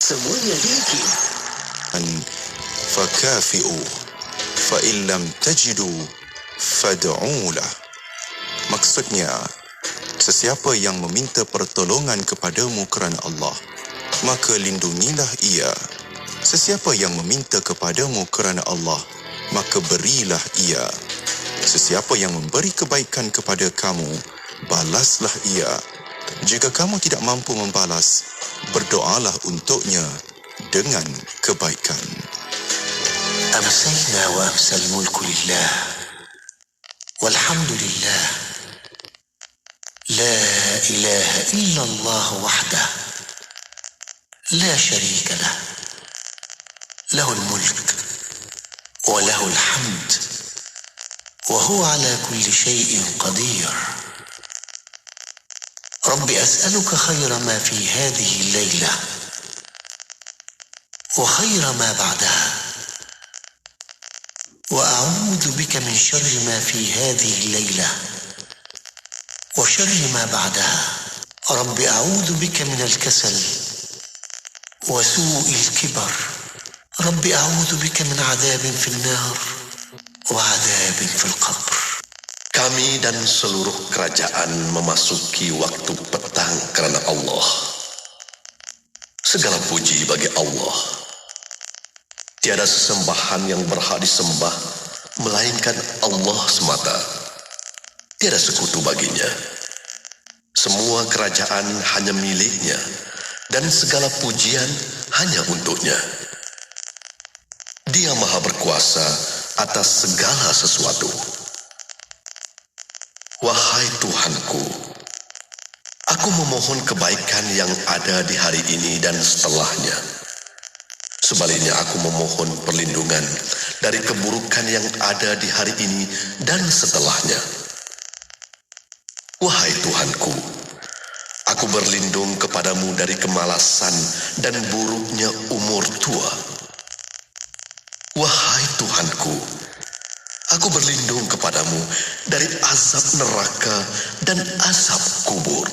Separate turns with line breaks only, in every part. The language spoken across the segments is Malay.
Semuanya diikim.
Fakafi'u fa'in lam tajidu fad'ulah. Maksudnya, sesiapa yang meminta pertolongan kepadamu kerana Allah, maka lindungilah ia. Sesiapa yang meminta kepadamu kerana Allah, maka berilah ia. Sesiapa yang memberi kebaikan kepada kamu, balaslah ia. Jika kamu tidak mampu membalas, berdoalah untuknya dengan kebaikan.
أمسينا وأمسى الملك لله والحمد لله لا إله إلا الله وحده لا شريك له له الملك وله الحمد وهو على كل شيء قدير. رب أسألك خير ما في هذه الليلة وخير ما بعدها، وأعوذ بك من شر ما في هذه الليلة وشر ما بعدها. رب أعوذ بك من الكسل وسوء الكبر. رب أعوذ بك من عذاب في النار وعذاب في القبر.
Kami dan seluruh kerajaan memasuki waktu petang kerana Allah. Segala puji bagi Allah. Tiada sesembahan yang berhak disembah melainkan Allah semata. Tiada sekutu baginya. Semua kerajaan hanya miliknya dan segala pujian hanya untuknya. Dia maha berkuasa atas segala sesuatu. Wahai Tuhanku, aku memohon kebaikan yang ada di hari ini dan setelahnya. Sebaliknya aku memohon perlindungan dari keburukan yang ada di hari ini dan setelahnya. Wahai Tuhanku, aku berlindung kepadamu dari kemalasan dan buruknya umur tua. Wahai Tuhanku, aku berlindung kepadamu dari azab neraka dan azab kubur.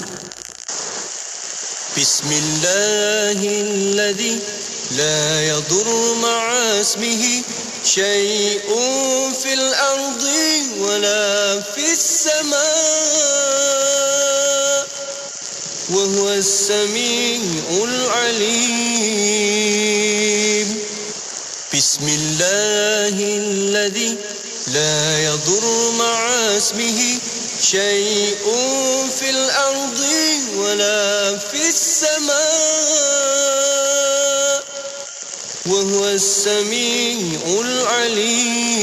Bismillahilladzi لا يضر مع اسمه شيء في الأرض ولا في السماء وهو السميع العليم. بسم الله الذي لا يضر مع اسمه شيء في الأرض ولا في السماء وهو السميع العليم.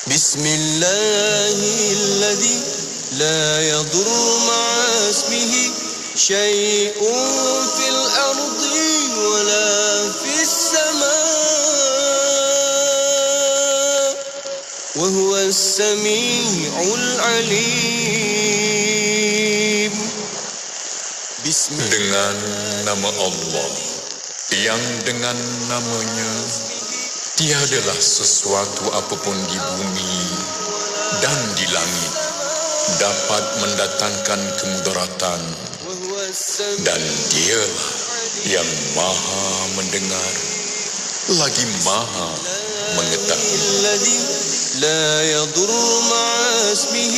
بسم الله الذي لا يضر مع اسمه شيء في الأرض ولا في السماء وهو السميع العليم.
Dengan nama Allah yang dengan namanya tiadalah sesuatu apapun di bumi dan di langit dapat mendatangkan kemudaratan, dan dialah yang maha mendengar lagi maha mengetahui.
لا يضر مع اسمه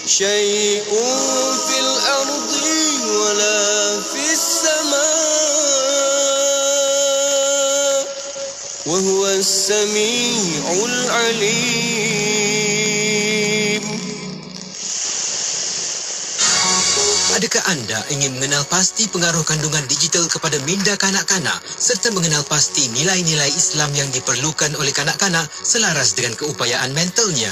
شيء في الأرض ولا في السماء وهو السميع العليم.
Adakah anda ingin mengenal pasti pengaruh kandungan digital kepada minda kanak-kanak serta mengenal pasti nilai-nilai Islam yang diperlukan oleh kanak-kanak selaras dengan keupayaan mentalnya?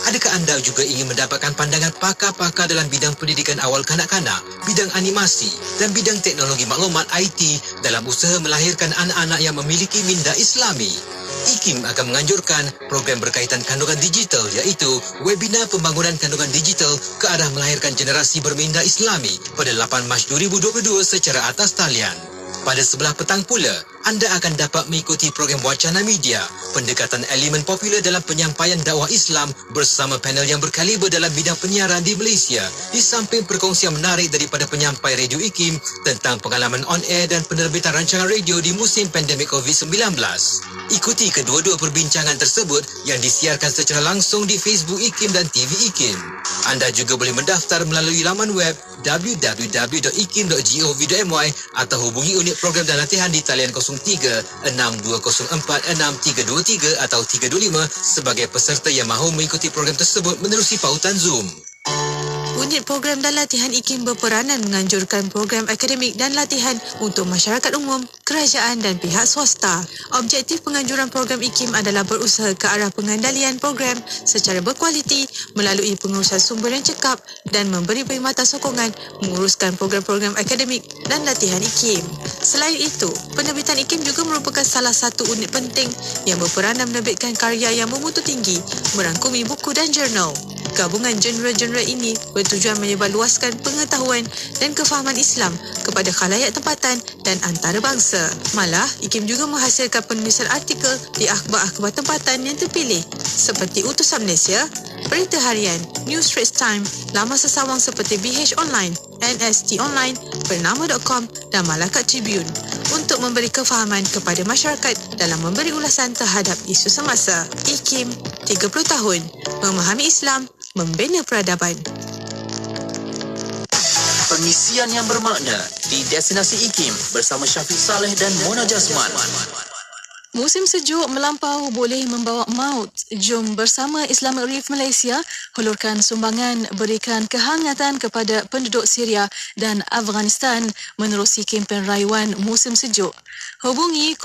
Adakah anda juga ingin mendapatkan pandangan pakar-pakar dalam bidang pendidikan awal kanak-kanak, bidang animasi dan bidang teknologi maklumat IT dalam usaha melahirkan anak-anak yang memiliki minda Islami? IKIM akan menganjurkan program berkaitan kandungan digital, iaitu webinar pembangunan kandungan digital ke arah melahirkan generasi berminda Islami pada 8 Mac 2022 secara atas talian. Pada sebelah petang pula, anda akan dapat mengikuti program Wacana Media, pendekatan elemen popular dalam penyampaian dakwah Islam bersama panel yang berkaliber dalam bidang penyiaran di Malaysia, di samping perkongsian menarik daripada penyampai Radio IKIM tentang pengalaman on-air dan penerbitan rancangan radio di musim pandemik COVID-19. Ikuti kedua-dua perbincangan tersebut yang disiarkan secara langsung di Facebook IKIM dan TV IKIM. Anda juga boleh mendaftar melalui laman web www.ikim.gov.my atau hubungi unit program dan latihan di talian 03-6204-6323 atau 325 sebagai peserta yang mahu mengikuti program tersebut menerusi pautan Zoom.
Unit program dan latihan IKIM berperanan menganjurkan program akademik dan latihan untuk masyarakat umum, kerajaan dan pihak swasta. Objektif penganjuran program IKIM adalah berusaha ke arah pengandalian program secara berkualiti melalui pengurusan sumber yang cekap dan memberi perkhidmatan sokongan menguruskan program-program akademik dan latihan IKIM. Selain itu, penerbitan IKIM juga merupakan salah satu unit penting yang berperanan menerbitkan karya yang bermutu tinggi, merangkumi buku dan jurnal. Gabungan genre-genre ini bertujuan menyebarluaskan pengetahuan dan kefahaman Islam kepada khalayak tempatan dan antarabangsa. Malah, IKIM juga menghasilkan penulisan artikel di akhbar-akhbar tempatan yang terpilih seperti Utusan Malaysia, Berita Harian, News Straits Time, laman sesawang seperti BH Online, NST Online, Bernama.com dan Malakat Tribune untuk memberi kefahaman kepada masyarakat dalam memberi ulasan terhadap isu semasa. IKIM 30 tahun memahami Islam, membina peradaban.
Pengisian yang bermakna di Destinasi IKIM bersama Syafiq Saleh dan Mona Jasman.
Musim sejuk melampau boleh membawa maut. Jom bersama Islamic Relief Malaysia hulurkan sumbangan berikan kehangatan kepada penduduk Syria dan Afghanistan menerusi kempen rayuan musim sejuk. Hubungi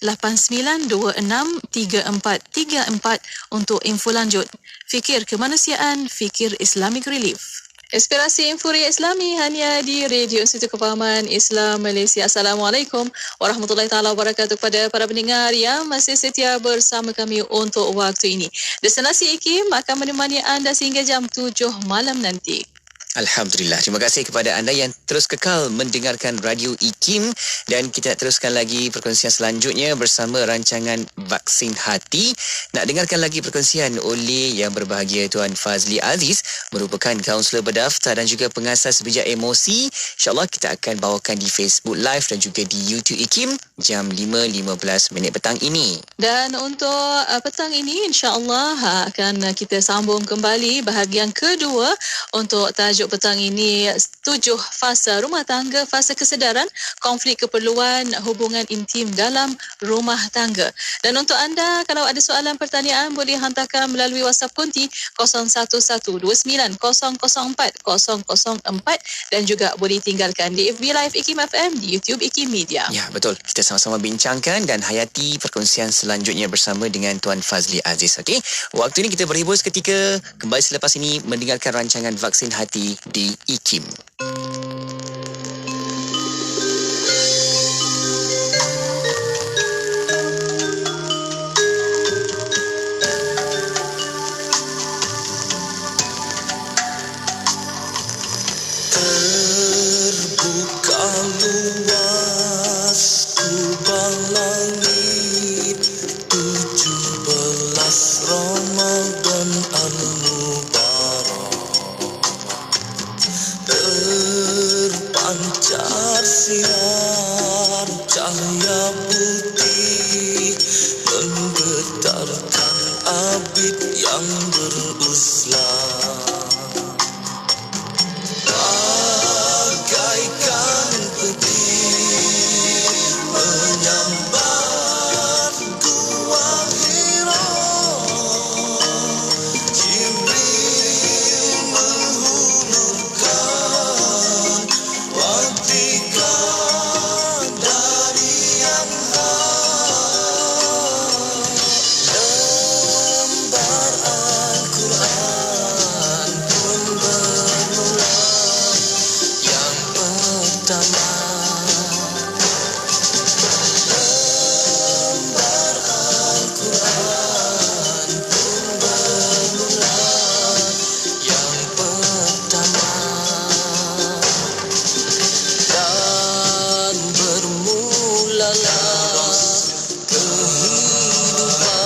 03-8926-3434 untuk info lanjut. Fikir kemanusiaan, fikir Islamic Relief. Inspirasi Infuria Islami hanya di Radio Institut Kefahaman Islam Malaysia. Assalamualaikum warahmatullahi taala wabarakatuh kepada para pendengar yang masih setia bersama kami untuk waktu ini. Destinasi IKIM akan menemani anda sehingga jam 7 malam nanti.
Alhamdulillah. Terima kasih kepada anda yang terus kekal mendengarkan Radio IKIM dan kita nak teruskan lagi perkongsian selanjutnya bersama rancangan Vaksin Hati. Nak dengarkan lagi perkongsian oleh yang berbahagia Tuan Fazli Aziz, merupakan kaunselor berdaftar dan juga pengasas bijak emosi. InsyaAllah kita akan bawakan di Facebook Live dan juga di YouTube IKIM jam 5.15 petang ini. Dan untuk petang ini insyaAllah akan kita sambung kembali bahagian kedua untuk tajuk petang ini 7 fasa rumah tangga, fasa kesedaran, konflik keperluan hubungan intim dalam rumah tangga. Dan untuk anda kalau ada soalan pertanyaan boleh hantarkan melalui WhatsApp konti 01129004 004 dan juga boleh tinggalkan di FB Live IKIM FM, di YouTube IKIM Media. Ya, betul. Kita sama-sama bincangkan dan hayati perkongsian selanjutnya bersama dengan Tuan Fazli Aziz. Okey, waktu ini kita berhibur seketika, kembali selepas ini mendengarkan rancangan Vaksin Hati di IKIM.
Terbuka luas kubah langit 17 Ramadan Al-Mubarak, terpancar sinar cahaya putih menggetarkan abid yang beruzlah. Bagaikan petir menyambar gua Hira, Jibril menghulurkan watikan dari ilalah kehidupan.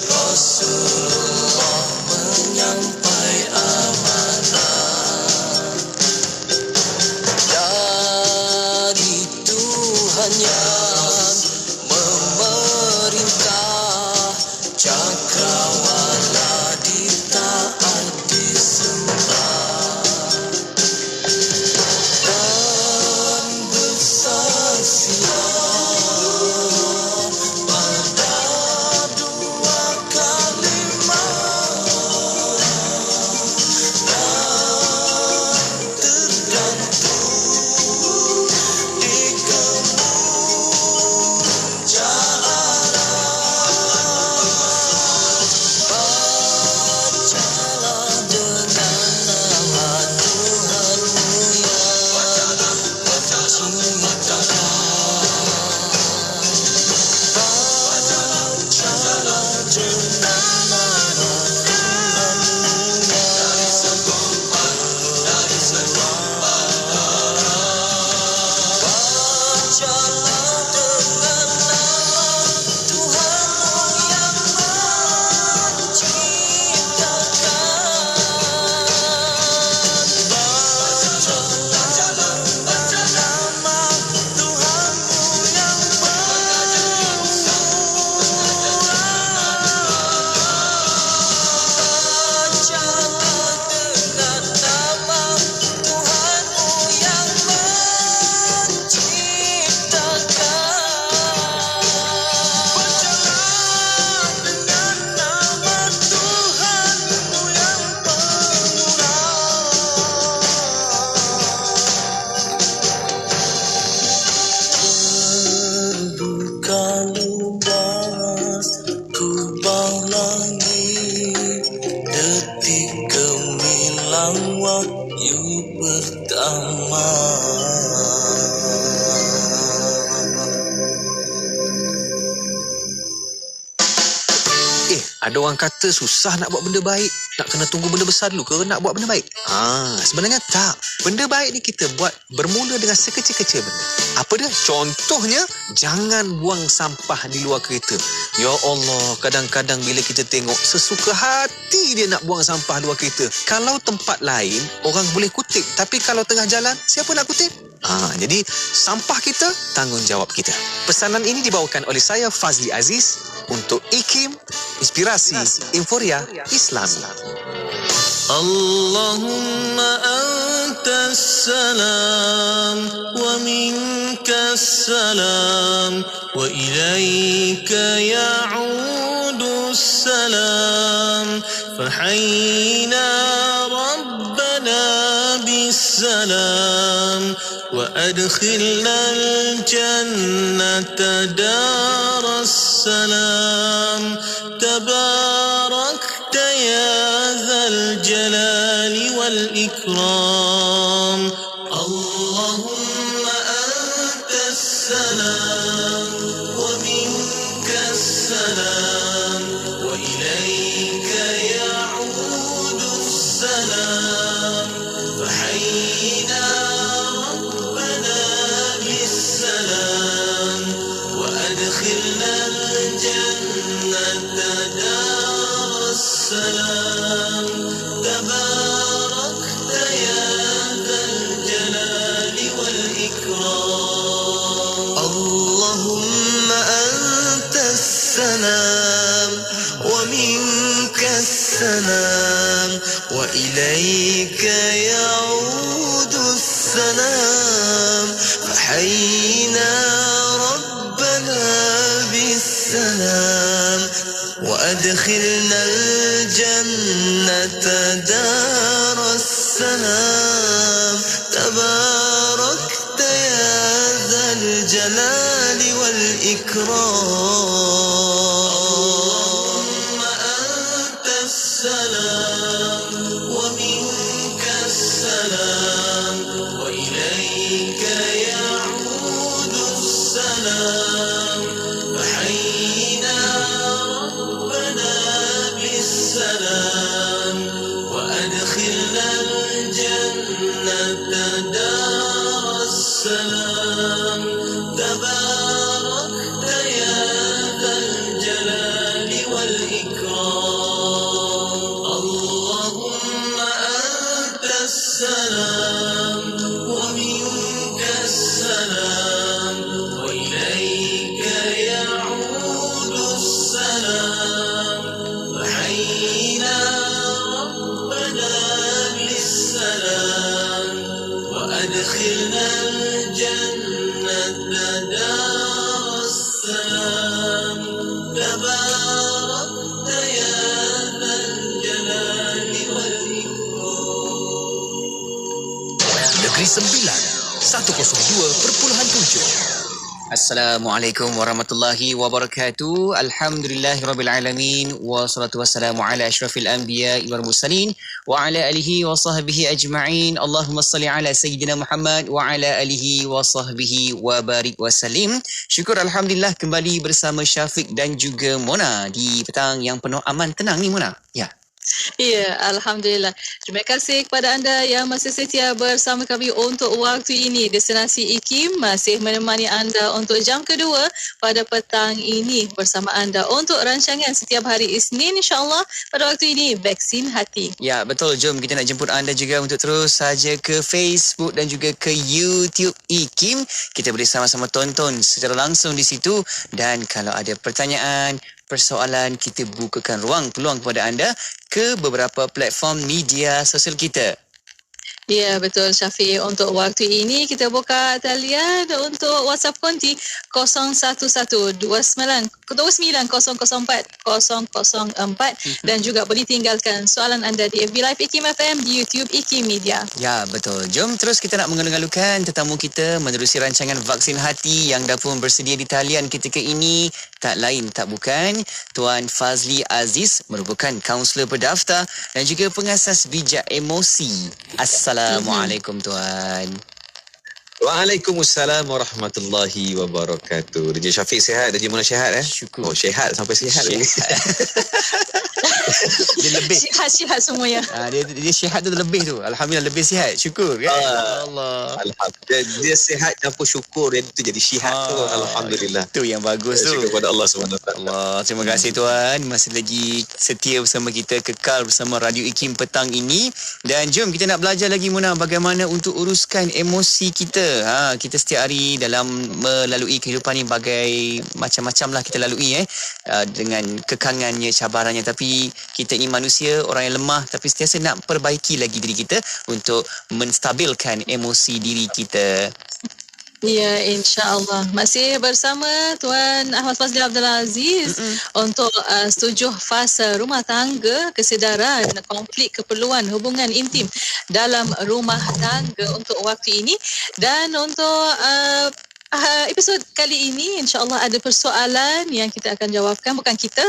Rasulullah menyampai amanah dari Tuhan yang memerintah, cakrawala ditaat disembah, dan bersaksilah pada dua kalimat, dan tergantung di kemuja arah. Bacalah dengan nama Tuhanmu yang menciptakan. Bacalah dengan nama Tuhanmu dari semua bacalah dengan nama Tuhanmu yang menciptakan. Baca nama Tuhanmu yang bacalah dengan nama Tuhanmu yang menciptakan. Bacalah dengan nama Tuhanmu yang terbuka luas kubah langit, detik gemilang wahyu pertama.
Ada orang kata susah nak buat benda baik. Nak kena tunggu benda besar dulu ke nak buat benda baik? Sebenarnya tak. Benda baik ni kita buat bermula dengan sekecil-kecil benda. Apa dia? Contohnya, jangan buang sampah di luar kereta. Ya Allah, kadang-kadang bila kita tengok sesuka hati dia nak buang sampah luar kereta. Kalau tempat lain, orang boleh kutip. Tapi kalau tengah jalan, siapa nak kutip? Jadi, sampah kita, tanggungjawab kita. Pesanan ini dibawakan oleh saya, Fazli Aziz, untuk IKIM, Inspirasi Inforia Islami.
Allahumma antas salam wa minkas salam wa ilaika ya'udu salam fahayna rabbana bisalam wa adkhilna al-jannata daras salam tabarakta ya zal jalali wal ikram. Allahumma antas salam wa minkas salam wa ilayka ya'udu salam fahayna rabbana bisalam wa adkhilna al-jannata daras salam tabarakta ya dzal jalali wal ikram. Allahumma antas salam wa minkas salam wa ilayka ya'udu salam fahayna rabbana bisalam wa adkhilna al-jannata daras salam tabarakta ya dzal jalali wal ikram. Allahumma antas salam wa minkas salam wa ilayka ya'udu salam fahayna rabbana bisalam wa adkhilna al-jannata daras salam tabarakta
102.7.
Assalamualaikum warahmatullahi wabarakatuh. Alhamdulillahirrabbilalamin. Wassalatu wassalamu ala asyrafil anbiya wal mursalin wa ala alihi wa sahbihi ajma'in. Allahumma salli ala Sayyidina Muhammad wa ala alihi wa sahbihi wa barik wa salim. Syukur Alhamdulillah kembali bersama Syafiq dan juga Mona di petang yang penuh aman tenang ni Mona. Ya.
Ya, Alhamdulillah. Terima kasih kepada anda yang masih setia bersama kami untuk waktu ini. Destinasi IKIM masih menemani anda untuk jam kedua pada petang ini bersama anda untuk rancangan setiap hari Isnin insyaAllah pada waktu ini Vaksin Hati.
Ya, betul. Jom kita nak jemput anda juga untuk terus saja ke Facebook dan juga ke YouTube IKIM. Kita boleh sama-sama tonton secara langsung di situ, dan kalau ada pertanyaan, persoalan, kita bukakan ruang peluang kepada anda ke beberapa platform media sosial kita.
Ya, betul Syafiq. Untuk waktu ini kita buka talian untuk WhatsApp konti 01129004 dan juga boleh tinggalkan soalan anda di FB Live IKIM FM, di YouTube IKIM Media.
Ya, betul. Jom terus kita nak mengalung-alungkan tetamu kita menerusi rancangan Vaksin Hati yang dah pun bersedia di talian ketika ini. Tak lain tak bukan Tuan Fazli Aziz, merupakan kaunselor berdaftar dan juga pengasas bijak emosi. Assalamualaikum Tuan.
Waalaikumsalam warahmatullahi wabarakatuh. DJ Syafiq sihat? DJ Mona sihat
Syukur.
Oh, sihat sampai sihat.
Dia lebih
sihat semuanya.
Dia sihat tu lebih tu. Alhamdulillah lebih sihat. Syukur kan?
Allah. Alhamdulillah. Dia sihat dan pun syukur dia tu jadi sihat tu. Alhamdulillah.
Tu yang bagus tu.
Syukur kepada Allah SWT.
Allah, terima kasih Tuan. Masih lagi setia bersama kita, kekal bersama Radio IKIM petang ini. Dan jom kita nak belajar lagi Mona bagaimana untuk uruskan emosi kita. Kita setiap hari dalam melalui kehidupan ni bagai macam-macam lah kita lalui dengan kekangannya, cabarannya, tapi kita ini manusia, orang yang lemah, tapi sentiasa nak perbaiki lagi diri kita untuk menstabilkan emosi diri kita.
Ya, insya-Allah. Masih bersama Tuan Ahmad Fazli Abdul Aziz untuk 7 fasa rumah tangga, kesedaran, konflik, keperluan, hubungan intim dalam rumah tangga untuk waktu ini. Dan untuk episod kali ini insya-Allah ada persoalan yang kita akan jawabkan, bukan kita,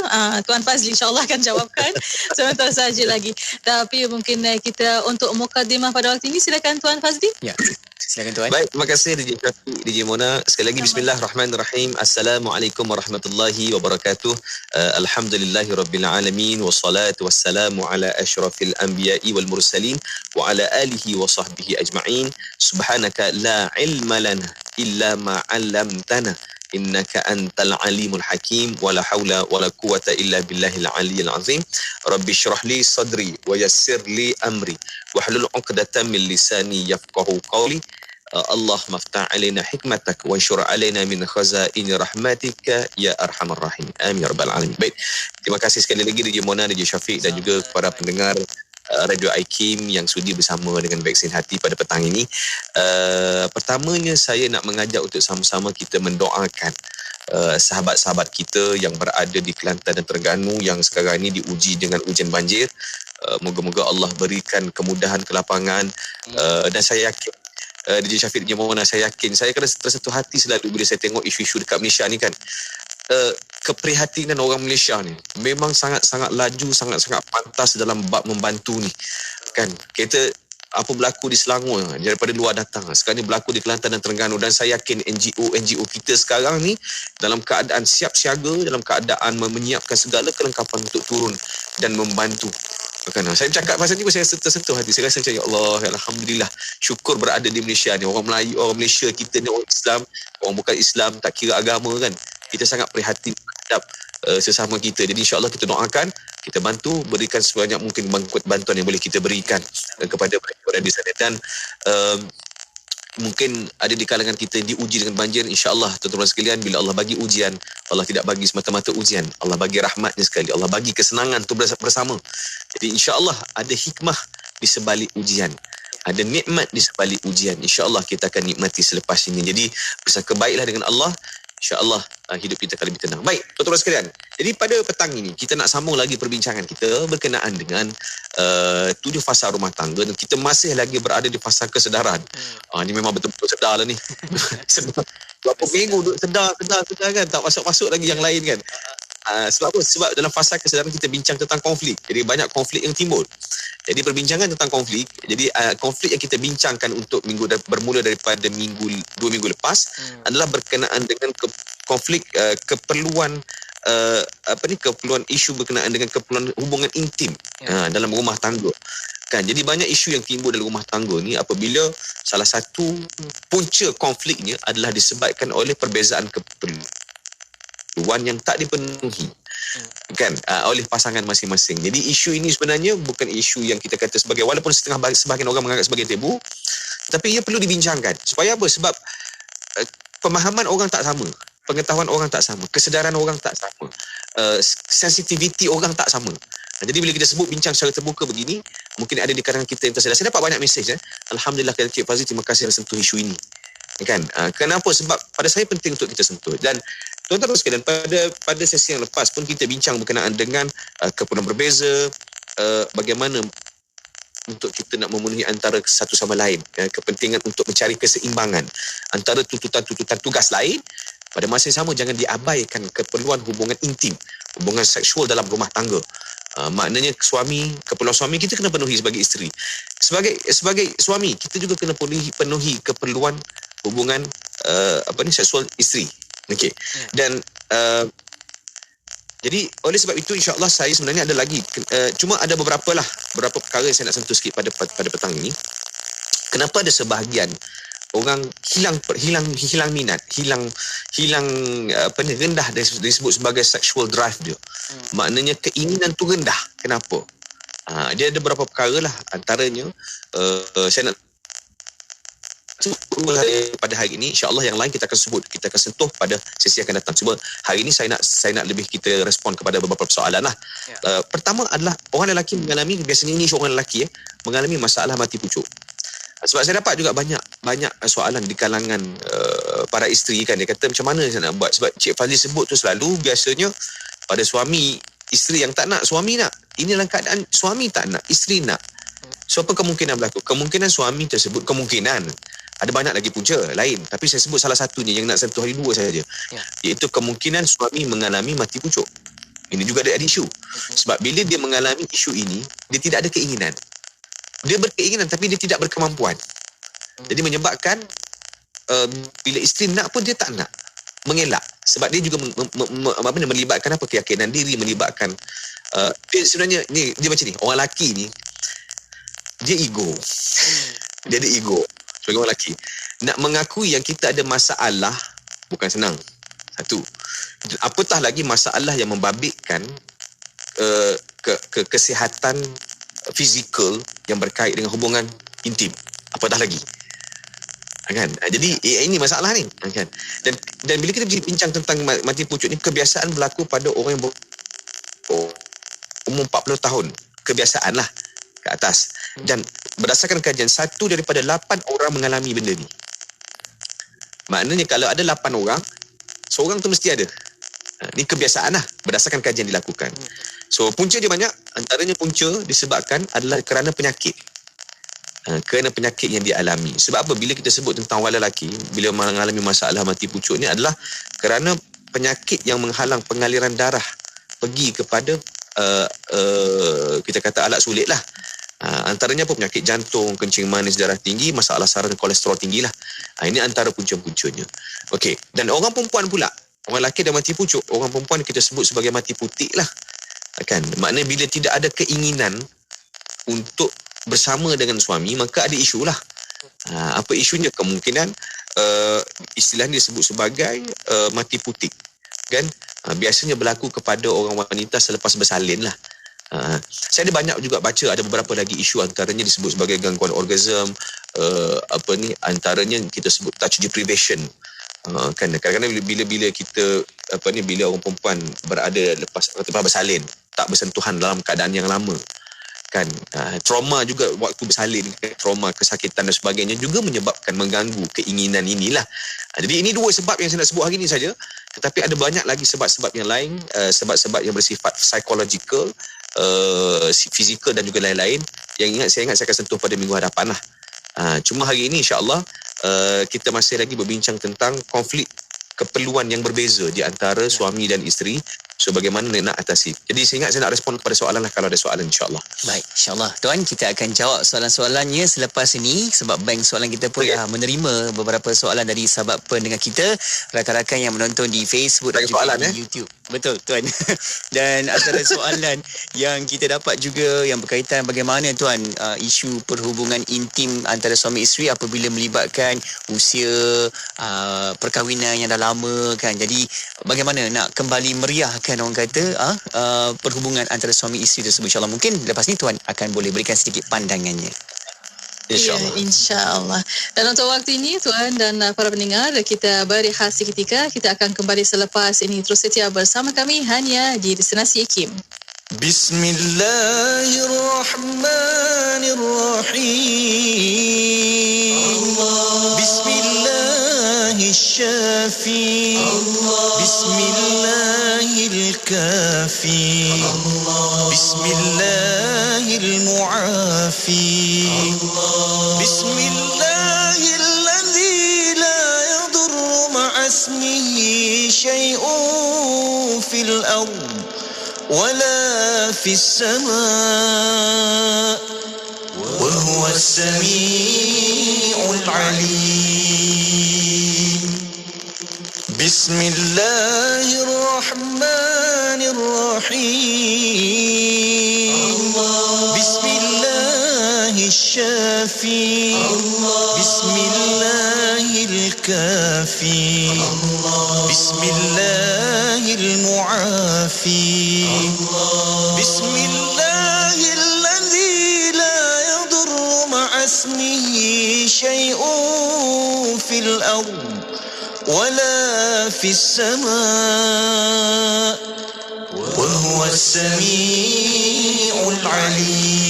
Tuan Fazli insya-Allah akan jawabkan sebentar saja lagi. Tapi mungkin kita untuk mukadimah pada waktu ini, silakan Tuan Fazli.
Ya. Silakan Tuan.
Baik, terima kasih DJ Syafiq, DJ Mona. Sekali lagi bismillahirrahmanirrahim. Assalamualaikum warahmatullahi wabarakatuh. Alhamdulillahirabbil alamin wassalatu wassalamu ala asyrafil anbiya'i wal mursalin wa ala alihi wa sahbihi ajma'in. Subhanaka la ilma lana illa ma 'allamtana innaka antal alimul hakim wa la haula wa la quwwata illa billahil aliyyil azim. Rabbi shrah li sadri wa yassir li amri wahlul 'uqdatam min lisani yafqahu qawli. Allah maftah alaina hikmatak wa anshur alaina min khazaini rahmatika ya arhamar rahim. Amin ya rabbal alamin. Baik, terima kasih sekali lagi DJ Mona, DJ Syafiq dan juga kepada pendengar Radio IKIM yang sudi bersama dengan Vaksin Hati pada petang ini. Pertamanya saya nak mengajak untuk sama-sama kita mendoakan sahabat-sahabat kita yang berada di Kelantan dan Terengganu yang sekarang ini diuji dengan ujian banjir. Moga-moga Allah berikan kemudahan, kelapangan, dan saya yakin DJ Syafiq, DJ Mona, saya yakin, saya kena tersentuh hati selalu bila saya tengok isu-isu dekat Malaysia ni kan. Keprihatinan orang Malaysia ni memang sangat-sangat laju, sangat-sangat pantas dalam bab membantu ni kan. Kita apa berlaku di Selangor daripada luar datang, sekarang ni berlaku di Kelantan dan Terengganu, dan saya yakin NGO kita sekarang ni dalam keadaan siap siaga, dalam keadaan menyiapkan segala kelengkapan untuk turun dan membantu. Kan, saya bercakap pasal ni saya tersentuh hati. Saya rasa macam ya Allah, alhamdulillah, syukur berada di Malaysia ni. Orang Melayu, orang Malaysia kita ni, orang Islam, orang bukan Islam, tak kira agama kan, kita sangat prihatin terhadap sesama kita. Jadi insya-Allah kita doakan, kita bantu, berikan sebanyak mungkin bantuan yang boleh kita berikan kepada mereka di sana. Dan mungkin ada di kalangan kita diuji dengan banjir. InsyaAllah tuan-tuan sekalian, bila Allah bagi ujian, Allah tidak bagi semata-mata ujian, Allah bagi rahmatnya sekali, Allah bagi kesenangan tu bersama. Jadi insyaAllah ada hikmah di sebalik ujian, ada nikmat di sebalik ujian. InsyaAllah kita akan nikmati selepas ini. Jadi bersangka baiklah dengan Allah, InsyaAllah hidup kita akan lebih tenang. Baik, tuan-tuan sekalian. Jadi pada petang ini kita nak sambung lagi perbincangan kita berkenaan dengan 7 fasa rumah tangga, dan kita masih lagi berada di fasa kesedaran. Ni memang betul-betul sedar lah ni. Sedar. Berapa minggu duduk sedar kan, tak masuk-masuk lagi yang lain kan. Sebab apa? Sebab dalam fasa kesedaran kita bincang tentang konflik. Jadi banyak konflik yang timbul. Jadi perbincangan tentang konflik. Jadi konflik yang kita bincangkan untuk bermula daripada 2 minggu lepas adalah berkenaan dengan konflik keperluan keperluan isu berkenaan dengan keperluan hubungan intim dalam rumah tangga. Kan, jadi banyak isu yang timbul dalam rumah tangga ni apabila salah satu punca konfliknya adalah disebabkan oleh perbezaan keperluan yang tak dipenuhi kan oleh pasangan masing-masing. Jadi isu ini sebenarnya bukan isu yang kita kata sebagai, walaupun sebahagian orang menganggap sebagai tabu, tapi ia perlu dibincangkan. Supaya apa? Sebab pemahaman orang tak sama, pengetahuan orang tak sama, kesedaran orang tak sama, sensitiviti orang tak sama. Jadi bila kita sebut bincang secara terbuka begini, mungkin ada di kalangan kita yang tersedar. Saya dapat banyak mesej. Alhamdulillah Cik Fazli, terima kasih kerana sentuh isu ini. Kan? Kenapa? Sebab pada saya penting untuk kita sentuh. Dan tuan-tuan sekalian, pada sesi yang lepas pun kita bincang berkenaan dengan keperluan berbeza, bagaimana untuk kita nak memenuhi antara satu sama lain, kepentingan untuk mencari keseimbangan antara tuntutan-tuntutan tugas lain. Pada masa yang sama, jangan diabaikan keperluan hubungan intim, hubungan seksual dalam rumah tangga. Maknanya keperluan suami kita kena penuhi sebagai isteri. Sebagai suami, kita juga kena penuhi keperluan hubungan seksual isteri. Okey. Dan jadi oleh sebab itu, insya-Allah saya sebenarnya ada lagi, cuma ada beberapa perkara yang saya nak sentuh sikit pada petang ini. Kenapa ada sebahagian orang hilang minat, rendah disebut sebagai sexual drive dia. Maknanya keinginan tu rendah. Kenapa? Dia ada beberapa perkara lah. Antaranya saya nak pada hari ini, insya-Allah yang lain kita akan sentuh pada sesi akan datang. Cuma hari ini saya nak lebih kita respon kepada beberapa persoalan lah. Pertama adalah orang lelaki mengalami, biasanya ini orang lelaki mengalami masalah mati pucuk. Sebab saya dapat juga banyak soalan di kalangan para isteri kan, dia kata macam mana saya nak buat. Sebab Cik Fazli sebut tu selalu biasanya pada suami, isteri yang tak nak, suami nak. Ini dalam keadaan suami tak nak, isteri nak. So apa kemungkinan berlaku? Kemungkinan suami tersebut, ada banyak lagi punca lain, tapi saya sebut salah satunya yang nak sentuh hari 2 saja, iaitu kemungkinan suami mengalami mati pucuk. Ini juga ada isu. Sebab bila dia mengalami isu ini, dia tidak ada keinginan. Dia berkeinginan tapi dia tidak berkemampuan. Jadi menyebabkan bila isteri nak pun dia tak nak, mengelak. Sebab dia juga melibatkan keyakinan diri, melibatkan dia sebenarnya dia macam ni, orang lelaki ni dia ego. Dia ada ego sebagai orang lelaki. Nak mengakui yang kita ada masalah bukan senang. Satu. Apatah lagi masalah yang membabitkan kesihatan fizikal yang berkait dengan hubungan intim. Apatah lagi. Kan? Jadi ini masalah ni. Kan? Dan bila kita bincang tentang mati pucuk ni, kebiasaan berlaku pada orang yang umur 40 tahun. Kebiasaan lah ke atas. Dan berdasarkan kajian, 1 daripada 8 orang mengalami benda ni. Maknanya kalau ada 8 orang, seorang tu mesti ada. Ni kebiasaan lah berdasarkan kajian dilakukan. So punca dia banyak. Antaranya punca disebabkan adalah kerana penyakit. Kerana penyakit yang dialami. Sebab apa? Bila kita sebut tentang orang lelaki, bila mengalami masalah mati pucuk ni adalah kerana penyakit yang menghalang pengaliran darah pergi kepada kita kata alat sulit lah. Antaranya apa? Penyakit jantung, kencing manis, darah tinggi, masalah saraf dan kolesterol tinggi lah. Ini antara punca-puncanya. Okey. Dan orang perempuan pula, orang lelaki dah mati pucuk, orang perempuan kita sebut sebagai mati putih lah. Kan? Maknanya bila tidak ada keinginan untuk bersama dengan suami, maka ada isu lah. Apa isunya? Kemungkinan istilah ni disebut sebagai mati putih. Kan? Biasanya berlaku kepada orang wanita selepas bersalin lah. Saya ada banyak juga baca, ada beberapa lagi isu, antaranya disebut sebagai gangguan orgasm, antaranya kita sebut touch deprivation. Kan kadang-kadang bila kita bila orang perempuan berada lepas bersalin, tak bersentuhan dalam keadaan yang lama, menyebabkan trauma juga waktu bersalin, trauma, kesakitan dan sebagainya juga menyebabkan mengganggu keinginan inilah. Jadi ini dua sebab yang saya nak sebut hari ini saja, tetapi ada banyak lagi sebab-sebab yang lain, sebab-sebab yang bersifat psychological, fizikal dan juga lain-lain yang saya ingat saya akan sentuh pada minggu hadapan lah. Cuma hari ini insya-Allah kita masih lagi berbincang tentang konflik keperluan yang berbeza di antara suami dan isteri. So bagaimana nak atasi. Jadi saya ingat saya nak respon kepada soalan lah kalau ada soalan, insyaAllah.
Baik, insyaAllah. Tuan, kita akan jawab soalan-soalannya selepas ini sebab bank soalan kita pun dah menerima beberapa soalan dari sahabat pendengar kita, rakan-rakan yang menonton di Facebook dan juga di YouTube. Betul, Tuan. Dan antara soalan yang kita dapat juga yang berkaitan bagaimana, Tuan, isu perhubungan intim antara suami isteri apabila melibatkan usia perkahwinan yang dah lama kan. Jadi bagaimana nak kembali meriahkan orang kata perhubungan antara suami isteri tersebut. InsyaAllah mungkin lepas ni Tuan akan boleh berikan sedikit pandangannya.
InsyaAllah. Ya, insyaAllah. Dan untuk waktu ini Tuan dan para pendengar, kita berehat seketika. Kita akan kembali selepas ini. Terus setia bersama kami hanya di Destinasi IKIM.
Bismillahirrahmanirrahim. Bismillahirrahmanirrahim. Bismillahirkafi. Bismillahirmu'afi. Bismillahilladzi la yadurru ma'asmihi syai'un fil ard wala fis sama' wa huwa as-sami'ul 'alim. Bismillahirrahmanirrahim. Bismillahirrahmanirrahim. Bismillahirkafi. Bismillahirmu'afi. Bismillahilladzi la yadurru ma'asmihi syai'un fil ard wala fis sama' wa huwa as-sami'ul 'alim.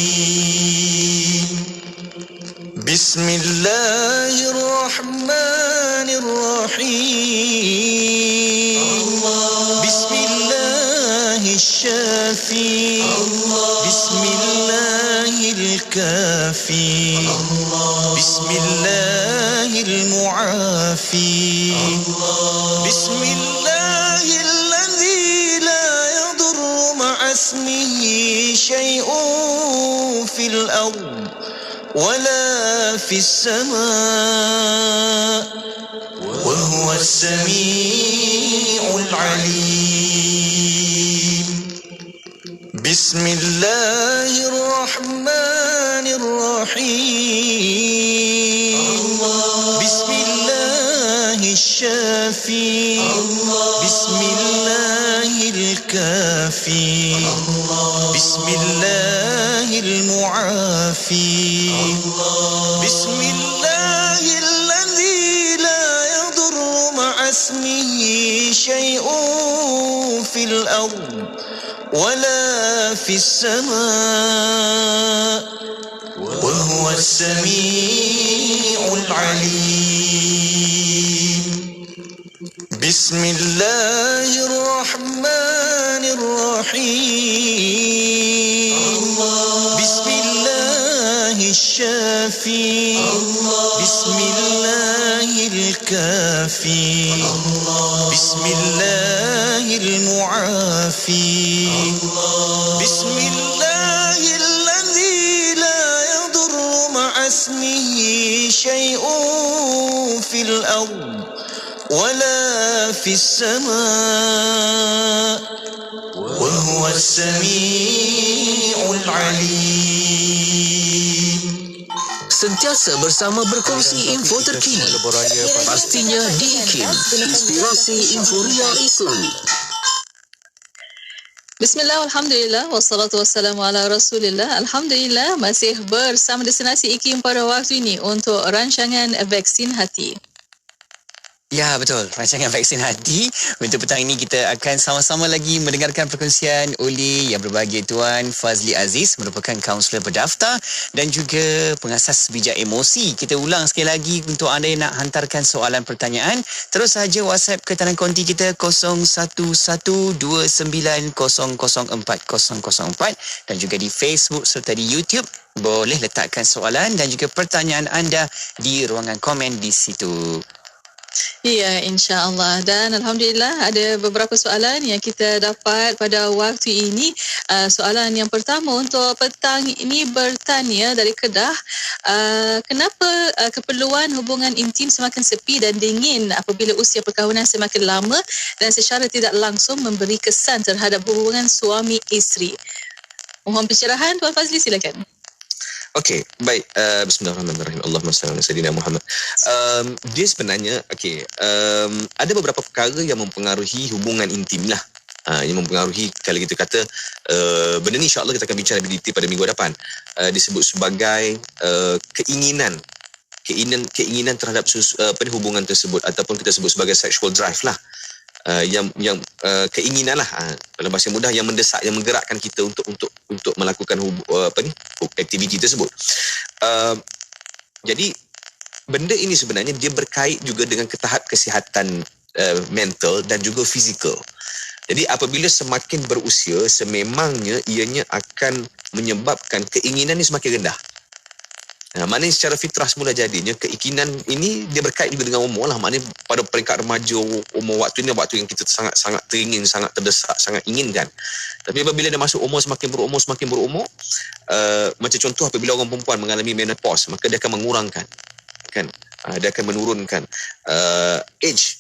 Bismillahirrahmanirrahim. Bismillahirrahmanirrahim. Bismillahirkafi. Bismillahirmu'afi. Bismillahilladzi la yadurru ma'asmihi syai'un fil ard wala fis sama' wa huwa as-sami'ul 'alim. Bismillahirrahmanirrahim. Bismillahirrahmanirrahim. Bismillahirkafi. Bismillahirmu'afi. Bismillahilladzi la yadurru ma'asmihi syai'un fil ard wala fis sama' wa huwa as-sami'ul 'alim. Bismillahirrahmanirrahim. Bismillahirrahmanirrahim. Bismillahirkafi. Bismillahirmu'afi. Bismillahilladzi la yadurru ma'asmihi syai'un fil ard wala fis sama' wa huwa as-sami'ul 'alim.
Sentiasa bersama berkongsi info terkini. Pastinya di IKIM, Inspirasi Inforia Islami.
Bismillah, alhamdulillah, wassalatu wassalamu ala rasulillah. Alhamdulillah, masih bersama Destinasi IKIM pada waktu ini untuk rancangan Vaksin Hati.
Ya, betul. Rancangan Vaksin Hati. Untuk petang ini kita akan sama-sama lagi mendengarkan perkongsian oleh yang berbahagia Tuan Fazli Aziz, merupakan kaunselor berdaftar dan juga pengasas bijak emosi. Kita ulang sekali lagi untuk anda yang nak hantarkan soalan pertanyaan. Terus saja WhatsApp ke tanan konti kita 0112900404 dan juga di Facebook serta di YouTube. Boleh letakkan soalan dan juga pertanyaan anda di ruangan komen di situ.
Ya, insya-Allah. Dan alhamdulillah ada beberapa soalan yang kita dapat pada waktu ini. Soalan yang pertama untuk petang ini bertanya dari Kedah, kenapa keperluan hubungan intim semakin sepi dan dingin apabila usia perkahwinan semakin lama dan secara tidak langsung memberi kesan terhadap hubungan suami isteri? Mohon pencerahan Tuan Fazli, silakan.
Okey, baik. Bismillahirrahmanirrahim. Allahumma salli ala sayyidina Muhammad. Dia sebenarnya, ada beberapa perkara yang mempengaruhi hubungan intim lah. Yang mempengaruhi, kalau kita kata, benda ni insyaAllah kita akan bincang lebih detail pada minggu depan. Disebut sebagai keinginan terhadap hubungan tersebut, ataupun kita sebut sebagai sexual drive lah. Yang keinginan lah, dalam bahasa mudah, yang mendesak, yang menggerakkan kita untuk melakukan aktiviti tersebut. Jadi benda ini sebenarnya dia berkait juga dengan tahap kesihatan mental dan juga fizikal. Jadi apabila semakin berusia, sememangnya ianya akan menyebabkan keinginan ini semakin rendah. Maknanya secara fitrah semula jadinya keinginan ini dia berkait juga dengan umur lah. Maknanya pada peringkat remaja, umur waktu ini waktu yang kita sangat teringin, sangat terdesak, sangat inginkan. Tapi apabila dia masuk umur semakin berumur, macam contoh apabila orang perempuan mengalami menopause, maka dia akan mengurangkan, kan? Dia akan menurunkan age.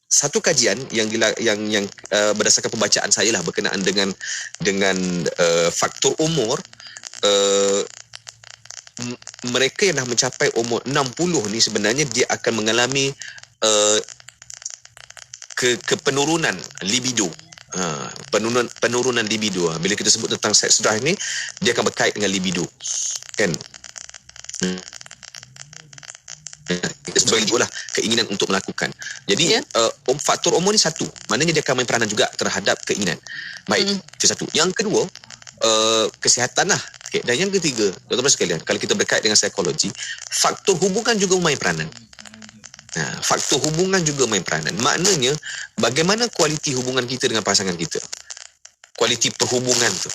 Satu kajian yang berdasarkan pembacaan saya lah berkenaan dengan faktor umur, mereka yang dah mencapai umur 60 ni sebenarnya dia akan mengalami penurunan libido. Penurunan libido. Bila kita sebut tentang sex drive ni, dia akan berkait dengan libido, kan? Sebagai itulah keinginan untuk melakukan. Jadi faktor umur ni satu, maknanya dia akan main peranan juga terhadap keinginan. Baik, itu satu. Yang kedua, kesihatan lah. Okay. Dan yang ketiga, tuan-tuan sekalian, kalau kita berkait dengan psikologi, faktor hubungan juga main peranan. Faktor hubungan juga main peranan. Maknanya bagaimana kualiti hubungan kita dengan pasangan kita, kualiti perhubungan tu,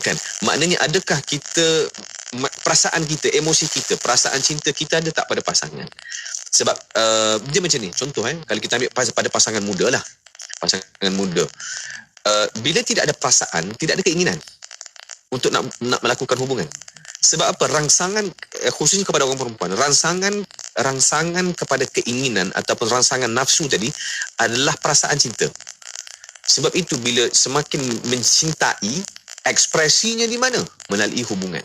kan? Maknanya adakah kita, perasaan kita, emosi kita, perasaan cinta kita ada tak pada pasangan? Sebab dia macam ni. Contoh, kalau kita ambil pada pasangan muda lah, pasangan muda, bila tidak ada perasaan, tidak ada keinginan untuk nak melakukan hubungan. Sebab apa? Rangsangan, khususnya kepada orang perempuan, rangsangan kepada keinginan ataupun rangsangan nafsu tadi adalah perasaan cinta. Sebab itu bila semakin mencintai, ekspresinya di mana? Melalui hubungan,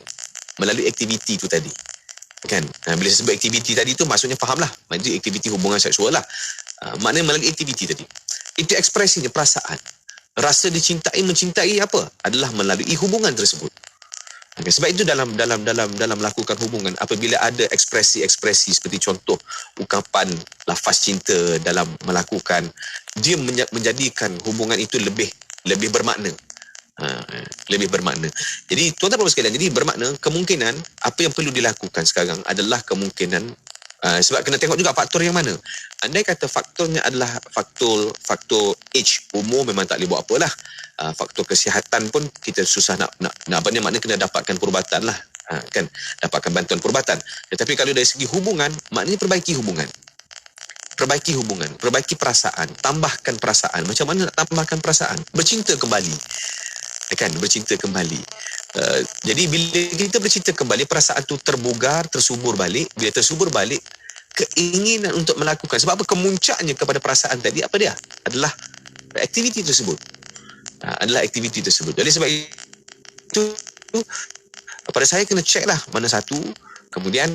melalui aktiviti itu tadi, kan? Bila saya sebut aktiviti tadi tu, maksudnya fahamlah, maksudnya aktiviti hubungan seksual lah. Maknanya melalui aktiviti tadi, itu ekspresinya perasaan. Rasa dicintai, mencintai apa? Adalah melalui hubungan tersebut. Okay, sebab itu dalam melakukan hubungan, apabila ada ekspresi-ekspresi seperti contoh ungkapan lafaz cinta dalam melakukan, dia menjadikan hubungan itu lebih bermakna. Lebih bermakna. Jadi tuan-tuan sekalian, jadi bermakna kemungkinan apa yang perlu dilakukan sekarang adalah kemungkinan, sebab kena tengok juga faktor yang mana. Andai kata faktornya adalah faktor age, umur, memang tak boleh buat apalah. Faktor kesihatan pun kita susah nak maknanya kena dapatkan perubatan lah, kan? Dapatkan bantuan perubatan. Tetapi kalau dari segi hubungan, maknanya perbaiki hubungan, perbaiki perasaan, tambahkan perasaan. Macam mana nak tambahkan perasaan? Bercinta kembali, kan? Bercinta kembali. Jadi bila kita bercinta kembali, perasaan tu terbugar, tersubur balik. Bila tersubur balik, keinginan untuk melakukan. Sebab apa? Kemuncaknya kepada perasaan tadi apa dia? Adalah aktiviti tersebut. Jadi sebab itu pada saya kena check lah mana satu. Kemudian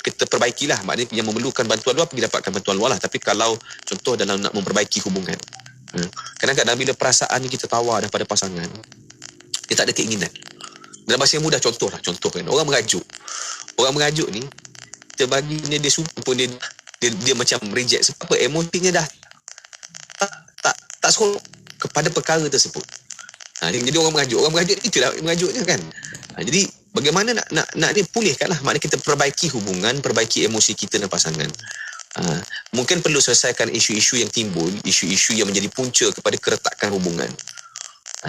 kita perbaikilah. Maknanya yang memerlukan bantuan luar pergi dapatkan bantuan luar lah. Tapi kalau contoh dalam nak memperbaiki hubungan, kadang-kadang bila perasaan ni kita tawar daripada pasangan, dia tak ada keinginan. Dalam bahasa yang mudah, contoh kan, orang mengajuk ni, kita bagi dia suka pun dia macam reject. Sebab apa? Emosinya dah tak seronok kepada perkara tersebut. Jadi orang mengajuk itulah mengajuknya kan. Jadi bagaimana nak dia pulihkanlah, maknanya kita perbaiki hubungan, perbaiki emosi kita dan pasangan. Mungkin perlu selesaikan isu-isu yang timbul, isu-isu yang menjadi punca kepada keretakan hubungan.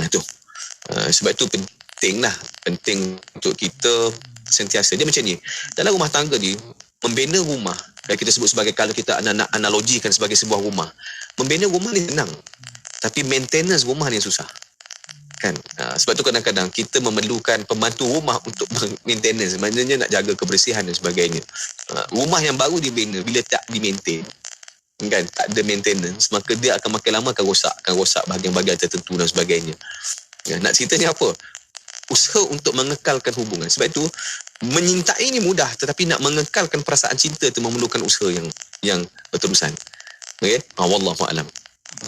Itu. Sebab itu penting untuk kita sentiasa. Dia macam ni, dalam rumah tangga ni, membina rumah, kalau kita sebut sebagai, kalau kita nak analogikan sebagai sebuah rumah, membina rumah ni senang, tapi maintenance rumah ni susah kan. Sebab tu kadang-kadang kita memerlukan pembantu rumah untuk maintenance, maknanya nak jaga kebersihan dan sebagainya. Rumah yang baru dibina, bila tak di-maintain kan, tak ada maintenance, maka dia akan makin lama akan rosak bahagian-bahagian tertentu dan sebagainya. Nak ceritanya apa? Usaha untuk mengekalkan hubungan. Sebab itu menyintai ni mudah, tetapi nak mengekalkan perasaan cinta itu memerlukan usaha yang berterusan. Okey, wallahu a'lam.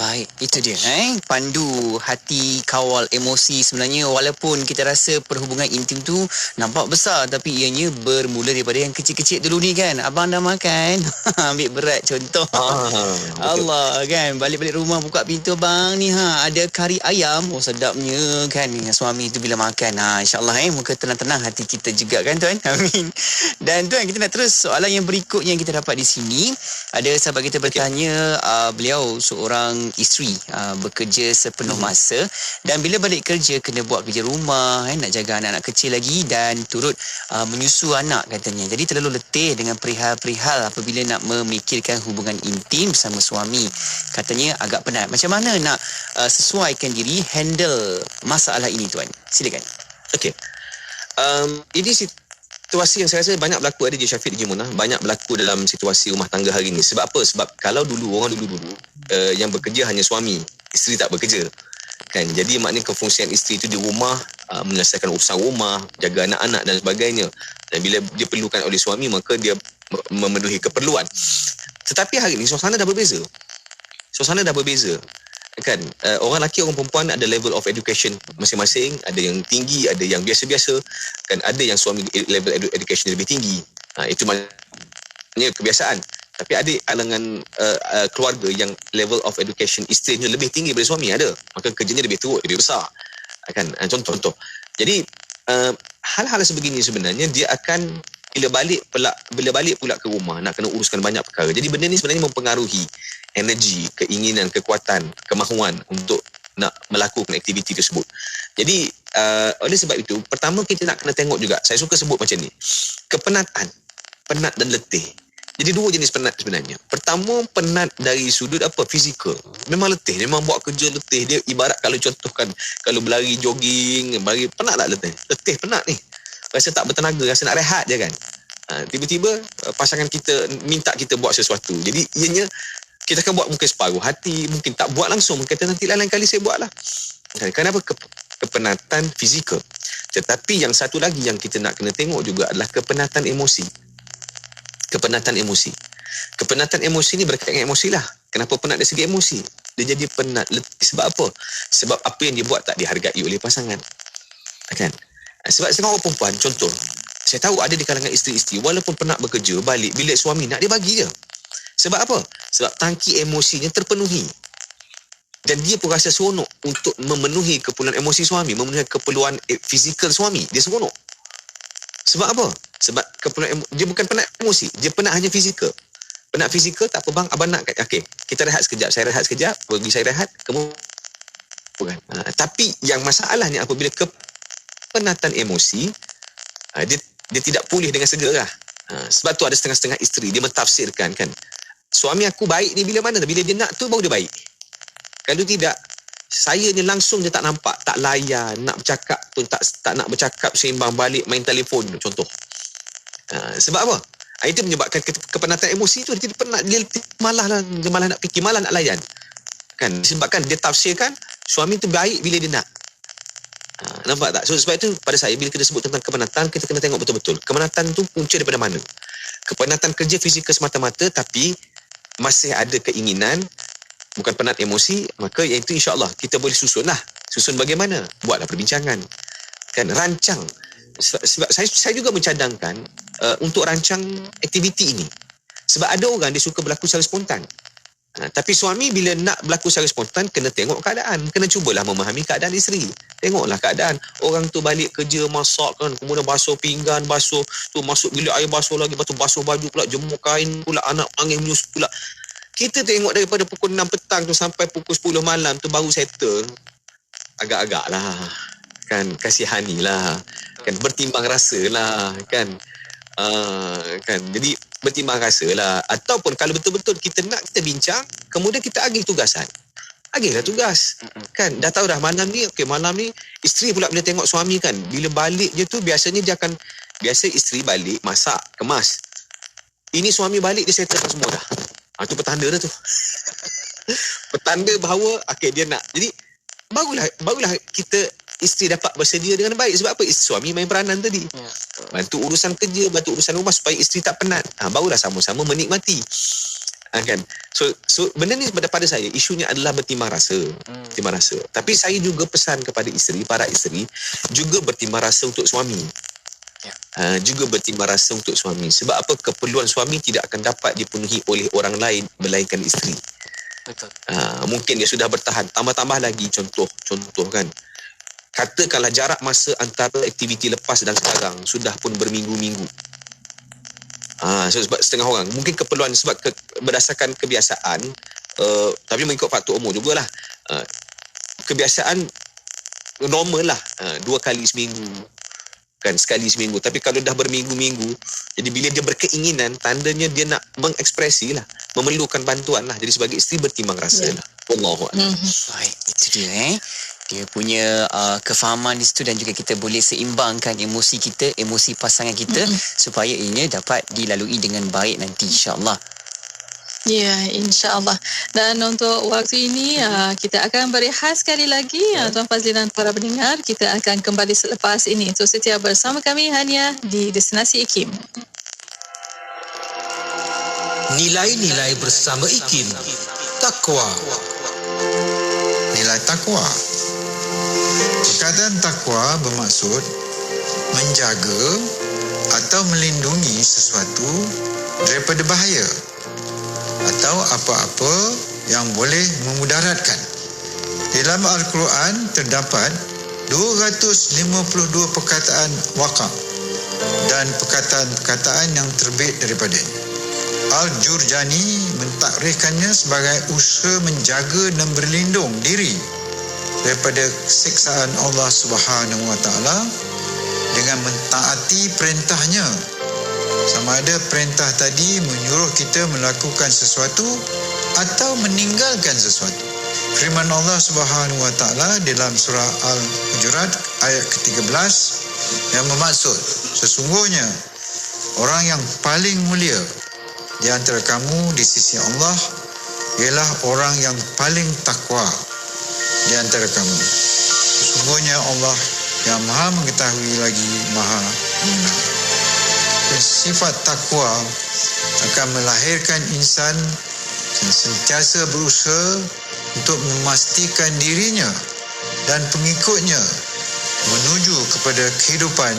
Baik, itu dia pandu hati, kawal emosi. Sebenarnya walaupun kita rasa perhubungan intim tu nampak besar, tapi ianya bermula daripada yang kecil-kecil dulu ni kan. Abang dah makan? Ambil berat contoh. Allah kan, balik-balik rumah buka pintu, bang ni ada kari ayam. Oh sedapnya kan. Suami tu bila makan, insyaAllah muka tenang-tenang hati kita juga kan tuan. Amin. Dan tuan, kita nak terus soalan yang berikutnya yang kita dapat di sini. Ada sahabat kita bertanya, beliau seorang isteri bekerja sepenuh masa, dan bila balik kerja kena buat kerja rumah, nak jaga anak-anak kecil lagi dan turut menyusu anak katanya. Jadi terlalu letih dengan perihal-perihal apabila nak memikirkan hubungan intim bersama suami. Katanya agak penat. Macam mana nak sesuaikan diri handle masalah ini tuan? Silakan.
Okey. Ini situasi yang saya rasa banyak berlaku, ada je Syafiq, DJ Munah, banyak berlaku dalam situasi rumah tangga hari ini. Sebab apa? Sebab kalau orang dulu yang bekerja hanya suami, isteri tak bekerja kan. Jadi maknanya kefungsian isteri itu di rumah, menyelesaikan urusan rumah, jaga anak-anak dan sebagainya. Dan bila dia perlukan oleh suami, maka dia memenuhi keperluan. Tetapi hari ini suasana dah berbeza kan. Orang lelaki, orang perempuan ada level of education masing-masing, ada yang tinggi, ada yang biasa-biasa kan, ada yang suami level education lebih tinggi. Itu maknanya kebiasaan. Tapi ada kalangan keluarga yang level of education isterinya lebih tinggi daripada suami, ada, maka kerjanya lebih teruk, lebih besar kan. Contoh. Jadi hal-hal sebegini sebenarnya dia akan bila balik pula ke rumah nak kena uruskan banyak perkara. Jadi benda ni sebenarnya mempengaruhi energi, keinginan, kekuatan, kemahuan untuk nak melakukan aktiviti tersebut. Jadi oleh sebab itu, pertama kita nak kena tengok juga, saya suka sebut macam ni, kepenatan, penat dan letih. Jadi dua jenis penat sebenarnya. Pertama, penat dari sudut fizikal. Memang letih, memang buat kerja letih. Dia ibarat kalau contohkan, kalau berlari, jogging, penat tak letih? Letih, penat ni. Rasa tak bertenaga, rasa nak rehat je kan. Tiba-tiba pasangan kita minta kita buat sesuatu. Jadi ianya kita akan buat mungkin separuh hati, mungkin tak buat langsung, kata nanti lain kali saya buatlah. Kenapa? Kepenatan fizikal. Tetapi yang satu lagi yang kita nak kena tengok juga adalah kepenatan emosi. Kepenatan emosi ni berkaitan dengan emosi lah. Kenapa penat dari segi emosi? Dia jadi penat, letih. Sebab apa? Sebab apa yang dia buat tak dihargai oleh pasangan. Kan? Sebab setengah orang perempuan, contoh, saya tahu ada di kalangan isteri-isteri, walaupun penat bekerja, balik bilik suami nak dia bagi je. Sebab apa? Sebab tangki emosinya terpenuhi. Dan dia pun rasa seronok untuk memenuhi keperluan emosi suami, memenuhi keperluan fizikal suami. Dia seronok. Sebab apa? Sebab dia bukan penat emosi, dia penat hanya fizikal. Penat fizikal, tak apa bang, abang nak, okey, kita rehat sekejap, saya rehat sekejap, bagi saya rehat, kamu bukan. Tapi yang masalahnya apabila kepenatan emosi, dia tidak pulih dengan segera. Sebab tu ada setengah-setengah isteri, dia mentafsirkan kan, suami aku baik ni bila mana? Bila dia nak tu baru dia baik. Kalau tidak, saya ni langsung dia tak nampak, tak layan, nak bercakap pun tak nak bercakap, seimbang balik main telefon contoh. Sebab apa? Itu menyebabkan kepenatan emosi tu, dia penat, dia malah nak fikir, malah nak layan. Kan? Disebabkan dia tafsirkan suami tu baik bila dia nak. Nampak tak? So sebab itu pada saya bila kita sebut tentang kepenatan, kita kena tengok betul-betul. Kepenatan tu punca daripada mana? Kepenatan kerja fizikal semata-mata, tapi masih ada keinginan, bukan penat emosi, maka iaitu insya-Allah kita boleh susun lah. Susun bagaimana? Buatlah perbincangan. Kan, rancang sebab saya juga mencadangkan untuk rancang aktiviti ini. Sebab ada orang dia suka berlaku secara spontan. Tapi suami bila nak berlaku secara spontan, kena tengok keadaan. Kena cubalah memahami keadaan isteri. Tengoklah keadaan. Orang tu balik kerja, masak kan, kemudian basuh pinggan, basuh tu, masuk bilik air basuh lagi, lepas tu basuh baju pula, jemur kain pula, anak panggil menyusu pula. Kita tengok daripada pukul 6 petang tu sampai pukul 10 malam tu baru settle. Agak-agak lah. Kan, kasihanilah. Kan, bertimbang rasa lah. Kan. Kan, jadi bertimbang rasa lah. Ataupun kalau betul-betul kita nak, kita bincang, kemudian kita agih tugasan. Agihlah tugas. Kan, dah tahu dah malam ni, okey, malam ni isteri pula bila tengok suami kan, bila balik je tu biasanya dia akan, biasa isteri balik masak, kemas. Ini suami balik dia settlekan semua dah. Tu petanda dah tu. Petanda bahawa okey, dia nak. Jadi barulah kita, isteri dapat bersedia dengan baik. Sebab apa? Suami main peranan tadi. Bantu urusan kerja, bantu urusan rumah supaya isteri tak penat. Barulah sama-sama menikmati. Kan? So benda ni pada saya, isunya adalah bertimbang rasa. Bertimbang rasa. Tapi saya juga pesan kepada isteri, para isteri, juga bertimbang rasa untuk suami. Juga bertimbang rasa untuk suami. Sebab apa? Keperluan suami tidak akan dapat dipenuhi oleh orang lain melainkan isteri.
Betul.
Mungkin dia sudah bertahan. Tambah-tambah lagi contoh kan. Katakanlah jarak masa antara aktiviti lepas dan sekarang sudah pun berminggu-minggu. Sebab setengah orang mungkin keperluan sebab berdasarkan kebiasaan, tapi mengikut faktor umur jugalah. Kebiasaan normal lah, 2 kali seminggu. Kan, sekali seminggu. Tapi kalau dah berminggu-minggu, jadi bila dia berkeinginan, tandanya dia nak mengekspresi lah, memerlukan bantuan lah. Jadi sebagai isteri bertimbang rasa lah. Wallahualam.
Baik, itu dia dia punya kefahaman di situ, dan juga kita boleh seimbangkan emosi kita, emosi pasangan kita supaya ini dapat dilalui dengan baik nanti, insya-Allah.
Ya, insya-Allah. Dan untuk waktu ini kita akan berehat sekali lagi, Tuan Fazli dan para pendengar. Kita akan kembali selepas ini. So setia bersama kami hanya di Destinasi IKIM.
Nilai-nilai bersama IKIM. Takwa.
Nilai takwa. Perkataan takwa bermaksud menjaga atau melindungi sesuatu daripada bahaya atau apa-apa yang boleh memudaratkan. Dalam Al-Quran terdapat 252 perkataan waqaf dan perkataan-perkataan yang terbit daripadanya. Al-Jurjani mentakrifkannya sebagai usaha menjaga dan berlindung diri daripada siksaan Allah Subhanahu Wa Taala dengan mentaati perintahnya. Sama ada perintah tadi menyuruh kita melakukan sesuatu atau meninggalkan sesuatu. Firman Allah Subhanahu Wa Taala dalam surah Al-Hujurat ayat ke-13 yang bermaksud, sesungguhnya orang yang paling mulia di antara kamu di sisi Allah ialah orang yang paling takwa di antara kamu. Sesungguhnya Allah yang maha mengetahui lagi maha mengenal. Sifat takwa akan melahirkan insan yang sentiasa berusaha untuk memastikan dirinya dan pengikutnya menuju kepada kehidupan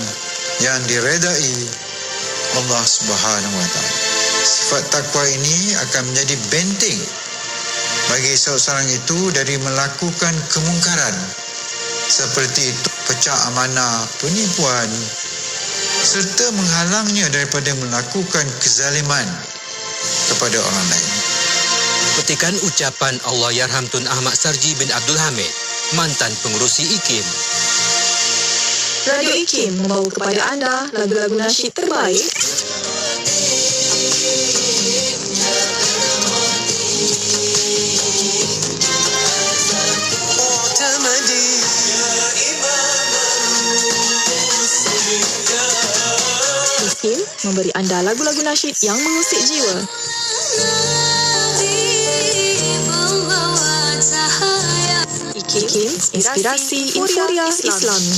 yang diredai Allah Subhanahu Wa Taala. Sifat takwa ini akan menjadi benteng bagi seorang itu dari melakukan kemungkaran seperti pecah amanah, penipuan, serta menghalangnya daripada melakukan kezaliman kepada orang lain.
Petikan ucapan Allahyarham Tun Ahmad Sarji bin Abdul Hamid, mantan pengerusi IKIM.
Radio IKIM membawa kepada anda lagu-lagu nasyid terbaik. IKIM memberi anda lagu-lagu nasyid yang mengusik jiwa. IKIM, inspirasi Islami.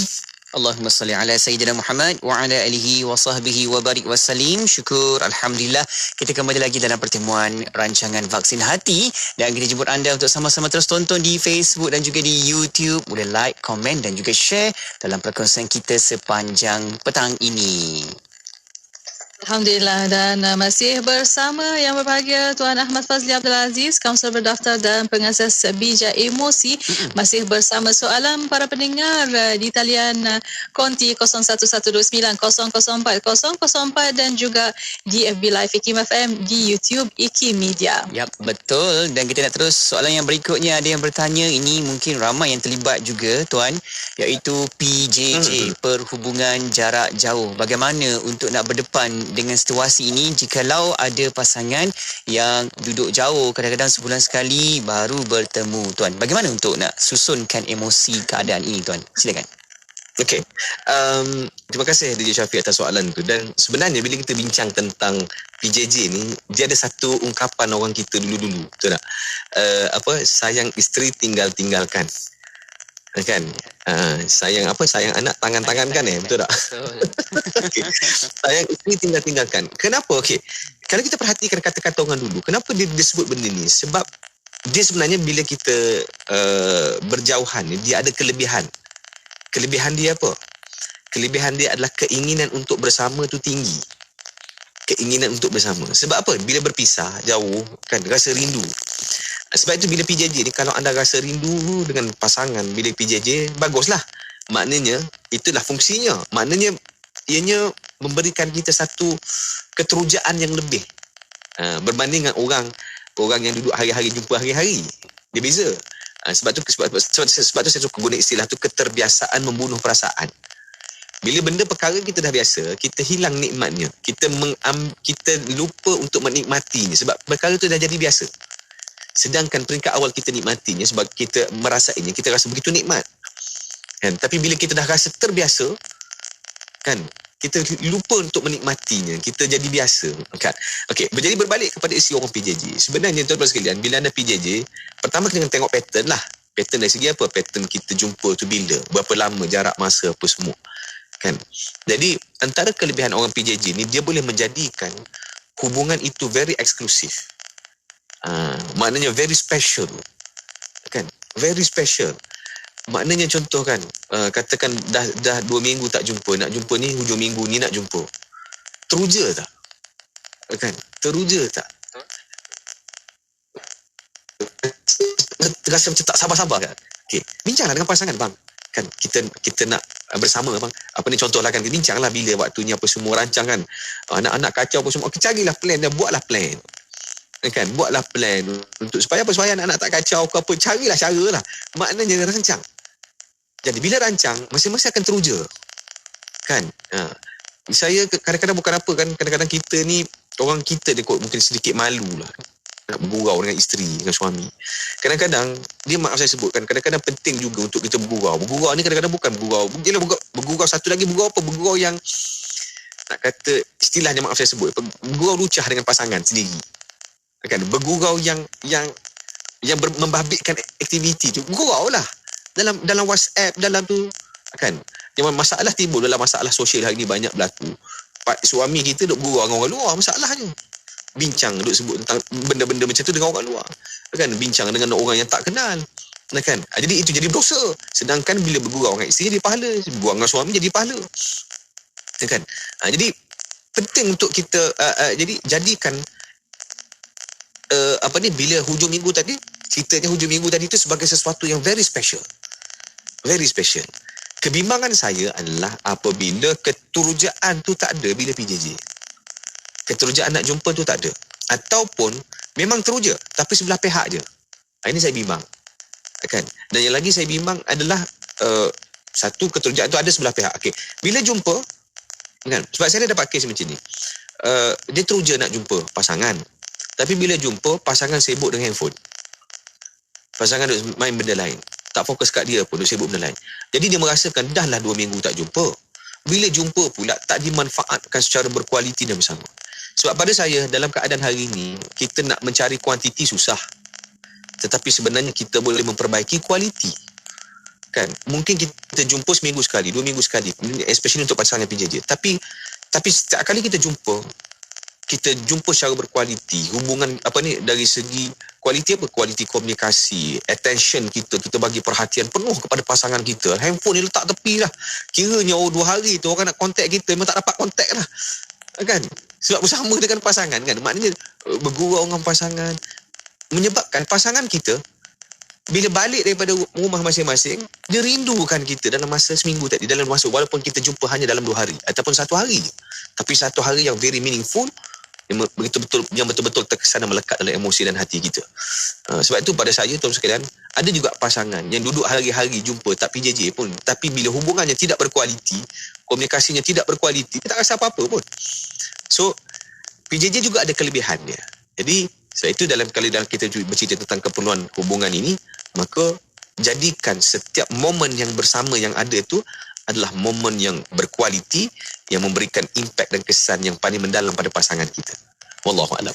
Allahumma salli ala Sayyidina Muhammad wa ala alihi wa sahbihi wa barik wa salim. Syukur, Alhamdulillah. Kita kembali lagi dalam pertemuan rancangan Vaksin Hati. Dan kita jemput anda untuk sama-sama terus tonton di Facebook dan juga di YouTube. Boleh like, komen dan juga share dalam perkongsian kita sepanjang petang ini.
Alhamdulillah, dan masih bersama yang berbahagia Tuan Ahmad Fazli Abdul Aziz, Kaunselor Berdaftar dan Pengasas Bijak Emosi. Masih bersama soalan para pendengar di talian konti 011290040004 dan juga di FB Live IKIM FM, di YouTube IKIM Media.
Yap, betul. Dan kita nak terus soalan yang berikutnya. Ada yang bertanya, ini mungkin ramai yang terlibat juga Tuan, iaitu PJJ, perhubungan jarak jauh. Bagaimana untuk nak berdepan dengan situasi ini jikalau ada pasangan yang duduk jauh, kadang-kadang sebulan sekali baru bertemu Tuan? Bagaimana untuk nak susunkan emosi keadaan ini Tuan? Silakan.
Okey. Terima kasih DJ Syafiq atas soalan tu. Dan sebenarnya bila kita bincang tentang PJJ ni, dia ada satu ungkapan orang kita dulu-dulu, betul tak? Sayang isteri tinggalkan. Kan? Sayang anak tangan-tangan kan, betul tak? Okay. Sayang isteri tinggalkan. Kenapa? Okey. Kalau kita perhatikan kata-kata orang dulu, kenapa dia sebut benda ni? Sebab dia sebenarnya bila kita berjauhan ni, dia ada kelebihan. Kelebihan dia apa? Kelebihan dia adalah keinginan untuk bersama tu tinggi. Keinginan untuk bersama. Sebab apa? Bila berpisah jauh kan, rasa rindu. Sebab itu bila PJJ ni, kalau anda rasa rindu dengan pasangan bila PJJ, baguslah. Maknanya itulah fungsinya. Maknanya ianya memberikan kita satu keterujaan yang lebih berbanding dengan orang yang duduk hari-hari jumpa hari-hari. Dia beza. Sebab tu saya suka guna istilah tu, keterbiasaan membunuh perasaan. Bila benda perkara kita dah biasa, kita hilang nikmatnya. Kita lupa untuk menikmatinya sebab perkara tu dah jadi biasa. Sedangkan peringkat awal kita nikmatinya sebab kita merasainya, kita rasa begitu nikmat. Kan? Tapi bila kita dah rasa terbiasa, kan, kita lupa untuk menikmatinya, kita jadi biasa. Kan? Okey, jadi berbalik kepada isi orang PJJ. Sebenarnya tuan-tuan sekalian, bila anda PJJ, pertama kita tengok pattern lah. Pattern dari segi apa? Pattern kita jumpa tu bila, berapa lama, jarak masa apa semua. Kan? Jadi antara kelebihan orang PJJ ni, dia boleh menjadikan hubungan itu very eksklusif. Maknanya very special. Kan? Very special. Maknanya contoh kan, katakan dah 2 minggu tak jumpa, nak jumpa ni hujung minggu ni nak jumpa. Teruja tak? Kan? Teruja tak? Rasa macam tak sabar-sabar kan? Okey, bincanglah dengan pasangan bang. Kan kita nak bersama bang. Apa ni contohlah kan, kita bincanglah bila waktunya apa semua, rancang kan. Anak-anak kacau apa semua. Okey, carilah plan dan buatlah plan. Kan, buatlah plan untuk supaya anak-anak tak kacau ke apa, carilah cara lah. Maknanya rancang. Jadi bila rancang, masing-masing akan teruja. Kan? Saya kadang-kadang bukan apa kan, kadang-kadang kita ni, orang kita dia mungkin sedikit malu lah nak bergurau dengan isteri, dengan suami. Kadang-kadang, dia maaf saya sebutkan, kadang-kadang penting juga untuk kita bergurau. Bergurau ni kadang-kadang bukan bergurau satu lagi, bergurau apa? Bergurau yang, nak kata, istilahnya maaf saya sebut, bergurau lucah dengan pasangan sendiri. Kan? Bergurau yang membabitkan aktiviti tu, bergurau lah dalam WhatsApp, dalam tu kan. Yang masalah timbul dalam masalah sosial hari ni banyak berlaku. Suami kita duk bergurau dengan orang luar, masalahnya bincang duk sebut tentang benda-benda macam tu dengan orang luar, kan, bincang dengan orang yang tak kenal, kan. Jadi itu jadi dosa. Sedangkan bila bergurau dengan isteri jadi pahala, bergurau dengan suami jadi pahala, kan. Jadi penting untuk kita jadi jadikan bila hujung minggu tadi, ceritanya hujung minggu tadi itu sebagai sesuatu yang very special. Very special. Kebimbangan saya adalah apabila keterujaan tu tak ada bila PJJ. Keterujaan nak jumpa tu tak ada. Ataupun memang teruja tapi sebelah pihak je. Ini saya bimbang. Kan? Dan yang lagi saya bimbang adalah satu, keterujaan tu ada sebelah pihak. Okey. Bila jumpa, kan? Sebab saya dapat kes macam ni. Dia teruja nak jumpa pasangan. Tapi bila jumpa, pasangan sibuk dengan handphone. Pasangan duk main benda lain. Tak fokus kat dia pun, duk sibuk benda lain. Jadi dia merasakan, dah lah 2 minggu tak jumpa. Bila jumpa pula, tak dimanfaatkan secara berkualiti dan bersama. Sebab pada saya, dalam keadaan hari ini, kita nak mencari kuantiti susah. Tetapi sebenarnya kita boleh memperbaiki kualiti. kan, mungkin kita jumpa seminggu sekali, 2 minggu sekali, especially untuk pasangan PJJ. Tapi setiap kali kita jumpa secara berkualiti, hubungan dari segi kualiti kualiti komunikasi, attention kita bagi perhatian penuh kepada pasangan kita. Handphone ni letak tepi lah, kiranya 2 hari tu orang nak kontak kita memang tak dapat kontak lah, kan, sebab bersama dengan pasangan, kan. Maknanya bergurau dengan pasangan menyebabkan pasangan kita bila balik daripada rumah masing-masing, dia rindukan kita dalam masa seminggu tadi, dalam masa walaupun kita jumpa hanya dalam 2 hari ataupun 1 hari je. Tapi 1 hari yang very meaningful, yang betul-betul terkesan dan melekat dalam emosi dan hati kita. Sebab itu pada saya, tuan sekalian, ada juga pasangan yang duduk hari-hari jumpa tak PJJ pun, tapi bila hubungannya tidak berkualiti, komunikasinya tidak berkualiti, dia tak rasa apa-apa pun. So PJJ juga ada kelebihan dia. Jadi sebab itu dalam kita bercerita tentang keperluan hubungan ini, maka jadikan setiap momen yang bersama yang ada itu adalah momen yang berkualiti, yang memberikan impak dan kesan yang paling mendalam pada pasangan kita. Wallahualam.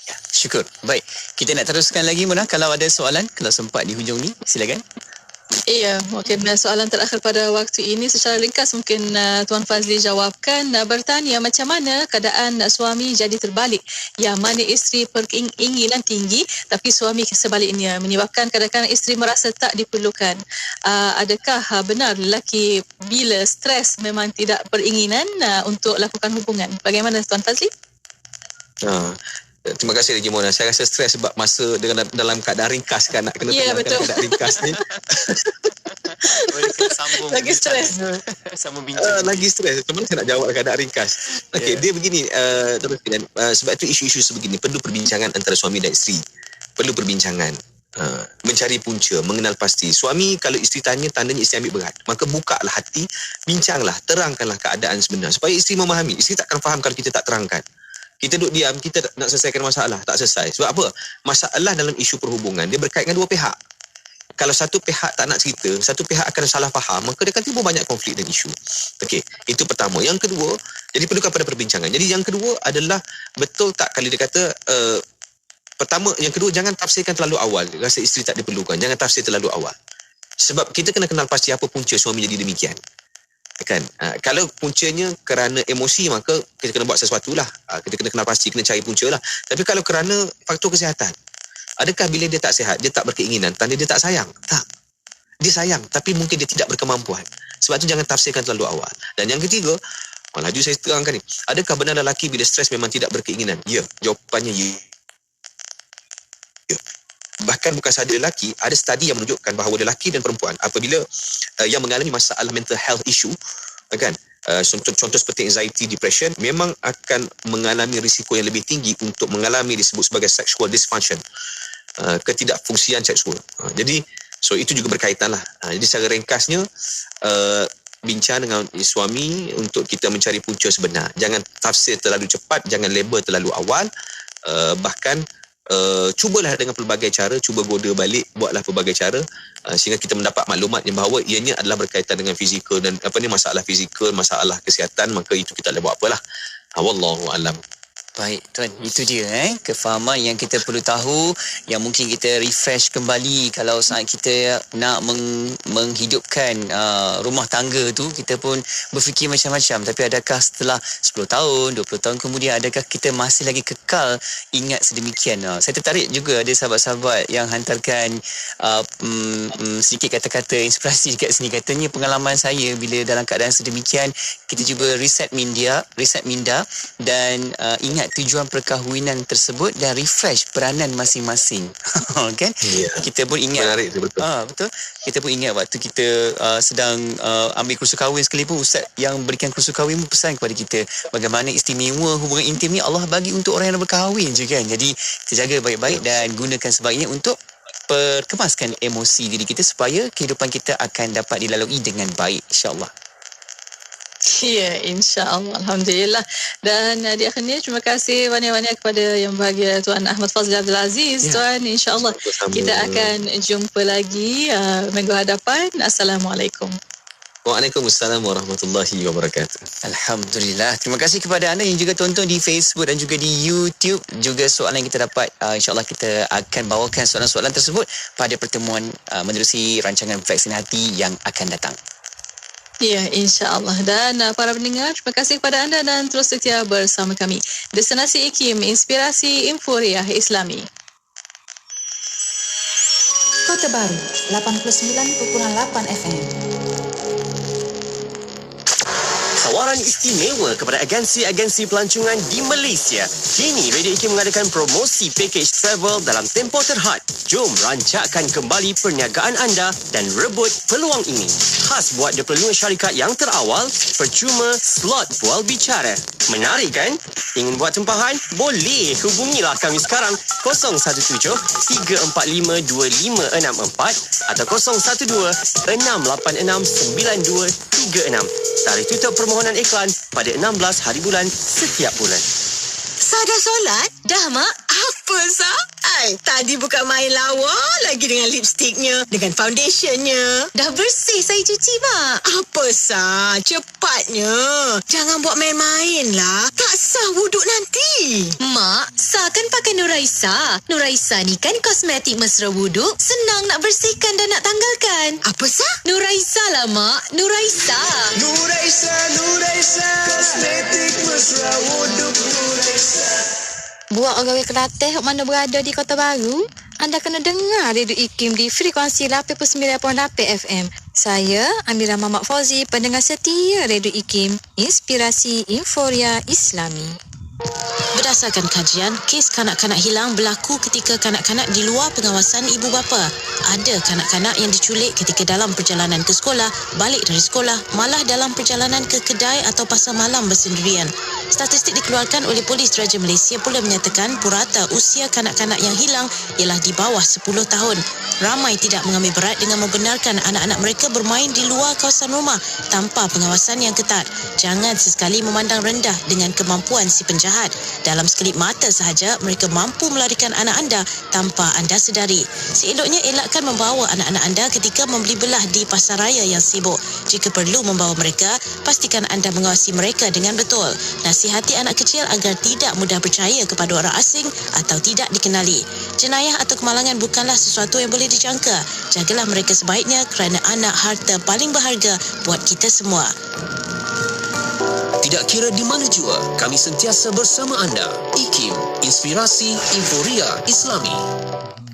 Ya, syukur. Baik, kita nak teruskan lagi, Mona. Kalau ada soalan, kalau sempat di hujung ni, silakan.
Iya, mungkin soalan terakhir pada waktu ini secara ringkas mungkin Tuan Fazli jawabkan. Bertanya, macam mana keadaan suami jadi terbalik, yang mana isteri berkeinginan tinggi tapi suami sebaliknya, menyebabkan kadang-kadang isteri merasa tak diperlukan. Adakah benar lelaki bila stres memang tidak beringinan untuk lakukan hubungan? Bagaimana Tuan Fazli?
Terima kasih Haji Mona. Saya rasa stres sebab masa dalam keadaan ringkas, kan, nak kena tengahkan keadaan ringkas ni.
Lagi stres.
Sambung bincang.
Lagi stres. Macam mana saya nak jawab keadaan ringkas? Okey, dia begini, sebab itu isu-isu sebegini perlu perbincangan antara suami dan isteri. Perlu perbincangan. Mencari punca, mengenal pasti. Suami kalau isteri tanya, tandanya isteri ambil berat. Maka bukalah hati, bincanglah, terangkanlah keadaan sebenar supaya isteri memahami. Isteri takkan faham kalau kita tak terangkan. Kita duduk diam, kita nak selesaikan masalah, tak selesai. Sebab apa? Masalah dalam isu perhubungan, dia berkait dengan 2 pihak. Kalau satu pihak tak nak cerita, satu pihak akan salah faham, maka dia akan timbul banyak konflik dan isu. Okey, itu pertama. Yang kedua, jadi perlukan pada perbincangan. Jadi yang kedua adalah, betul tak kalau dia kata, pertama, yang kedua, jangan tafsirkan terlalu awal. Rasa isteri tak diperlukan, jangan tafsir terlalu awal. Sebab kita kena kenal pasti apa punca suami jadi demikian. Kan, kalau puncanya kerana emosi, maka kita kena buat sesuatu lah. Kita kena kenal pasti, kena cari punca lah. Tapi kalau kerana faktor kesihatan, adakah bila dia tak sihat, dia tak berkeinginan, tanda dia tak sayang? Tak. Dia sayang, tapi mungkin dia tidak berkemampuan. Sebab tu jangan tafsirkan terlalu awal. Dan yang ketiga, laju saya terangkan ni, adakah benar lelaki bila stres memang tidak berkeinginan? Ya, jawapannya ya. Bahkan bukan sahaja lelaki, ada studi yang menunjukkan bahawa lelaki dan perempuan apabila yang mengalami masalah mental health issue, kan, contoh seperti anxiety, depression, memang akan mengalami risiko yang lebih tinggi untuk mengalami disebut sebagai sexual dysfunction, ketidakfungsian seksual. Jadi itu juga berkaitan lah. Jadi secara ringkasnya, bincang dengan suami untuk kita mencari punca sebenar. Jangan tafsir terlalu cepat, jangan label terlalu awal, bahkan cubalah dengan pelbagai cara, cuba goda balik, buatlah pelbagai cara sehingga kita mendapat maklumat yang bahawa ianya adalah berkaitan dengan fizikal dan masalah fizikal, masalah kesihatan, maka itu kita boleh buat apalah. Wallahu alam.
Baik Tuan, itu dia kefahaman yang kita perlu tahu, yang mungkin kita refresh kembali kalau saat kita nak menghidupkan rumah tangga tu, kita pun berfikir macam-macam. Tapi adakah setelah 10 tahun, 20 tahun kemudian, adakah kita masih lagi kekal ingat sedemikian? Saya tertarik juga ada sahabat-sahabat yang hantarkan sedikit kata-kata inspirasi dekat sini. Katanya pengalaman saya bila dalam keadaan sedemikian, kita cuba reset minda dan ingat tujuan perkahwinan tersebut dan refresh peranan masing-masing. Kan? Yeah. Kita pun ingat. Menarik, betul. Betul. Kita pun ingat waktu kita sedang ambil kursus kahwin sekalipun, ustaz yang berikan kursus kahwin pun pesan kepada kita bagaimana istimewa hubungan intim ni Allah bagi untuk orang yang berkahwin je, kan. Jadi kita jaga baik-baik dan gunakan sebaiknya untuk perkemaskan emosi diri kita supaya kehidupan kita akan dapat dilalui dengan baik, insya-Allah.
Ya, insya-Allah. Alhamdulillah. Dan di akhirnya terima kasih banyak-banyak kepada yang bahagia Tuan Ahmad Fazli Abdul Aziz. Ya. Tuan, insya-Allah kita akan jumpa lagi minggu hadapan. Assalamualaikum.
Waalaikumsalam warahmatullahi wabarakatuh.
Alhamdulillah. Terima kasih kepada anda yang juga tonton di Facebook dan juga di YouTube. Juga soalan yang kita dapat, insyaAllah kita akan bawakan soalan-soalan tersebut pada pertemuan menerusi rancangan Vaksin Hati yang akan datang.
Ya, insya-Allah. Dan para pendengar, terima kasih kepada anda dan terus setia bersama kami. Destinasi IKIM, Inspirasi Inforia Islami.
Kota Baru 89.8 FM.
Tawaran istimewa kepada agensi-agensi pelancongan di Malaysia. Kini Radio IKIM mengadakan promosi package travel dalam tempoh terhad. Jom rancakkan kembali perniagaan anda dan rebut peluang ini. Khas buat 25 syarikat yang terawal, percuma slot bual bicara. Menarik kan? Ingin buat tempahan? Boleh, hubungilah kami sekarang 017-345-2564 atau 012-686-9236. Tarikh tutup permohonan iklan pada 16 hari bulan setiap bulan.
Sah dah solat? Dah, Mak. Apa, Sah? Tadi bukan main lawa lagi dengan lipstiknya, dengan foundationnya. Dah bersih saya cuci, Mak. Apa, Sah? Cepatnya. Jangan buat main-main lah. Tak sah wuduk nanti. Mak, Sah kan pakai Nuraisa. Nuraisa ni kan kosmetik mesra wuduk. Senang nak bersihkan dan nak tanggalkan. Apa, Sah? Nuraisa lah, Mak. Nuraisa. Nuraisa. Kosmetik mesra wuduk Nuraisa.
Buat orang Kelantan mana berada di Kota Baru, anda kena dengar Radio IKIM di frekuensi 89.8 FM. Saya Amira Mamak Fauzi, pendengar setia Radio IKIM, Inspirasi Inforia Islami.
Berdasarkan kajian, kes kanak-kanak hilang berlaku ketika kanak-kanak di luar pengawasan ibu bapa. Ada kanak-kanak yang diculik ketika dalam perjalanan ke sekolah, balik dari sekolah, malah dalam perjalanan ke kedai atau pasar malam bersendirian. Statistik dikeluarkan oleh Polis Diraja Malaysia pula menyatakan purata usia kanak-kanak yang hilang ialah di bawah 10 tahun. Ramai tidak mengambil berat dengan membenarkan anak-anak mereka bermain di luar kawasan rumah tanpa pengawasan yang ketat. Jangan sesekali memandang rendah dengan kemampuan si penjahat. Dalam sekelip mata sahaja, mereka mampu melarikan anak anda tanpa anda sedari. Seeloknya elakkan membawa anak-anak anda ketika membeli belah di pasar raya yang sibuk. Jika perlu membawa mereka, pastikan anda mengawasi mereka dengan betul. Nasihati anak kecil agar tidak mudah percaya kepada orang asing atau tidak dikenali. Jenayah atau kemalangan bukanlah sesuatu yang boleh dijangka. Jagalah mereka sebaiknya kerana anak harta paling berharga buat kita semua.
Tidak kira di mana jua, kami sentiasa bersama anda. IKIM, Inspirasi Inforia Islami.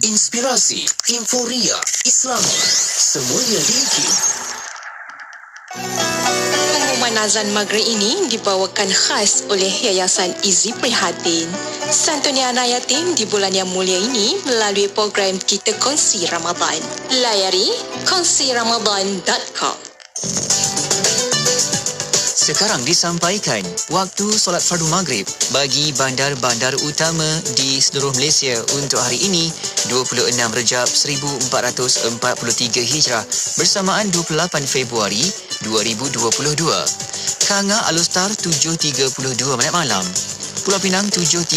Inspirasi Inforia Islami. Semuanya di IKIM.
Pengumuman azan maghrib ini dibawakan khas oleh Yayasan Izi Prihatin. Santuni anak yatim di bulan yang mulia ini melalui program Kita Kongsi Ramadan. Layari kongsiramadan.com.
Sekarang disampaikan waktu solat fardu maghrib bagi bandar-bandar utama di seluruh Malaysia untuk hari ini 26 Rejab 1443 Hijrah bersamaan 28 Februari 2022. Kanga Alustar 7.32 malam. Pulau Pinang 7.30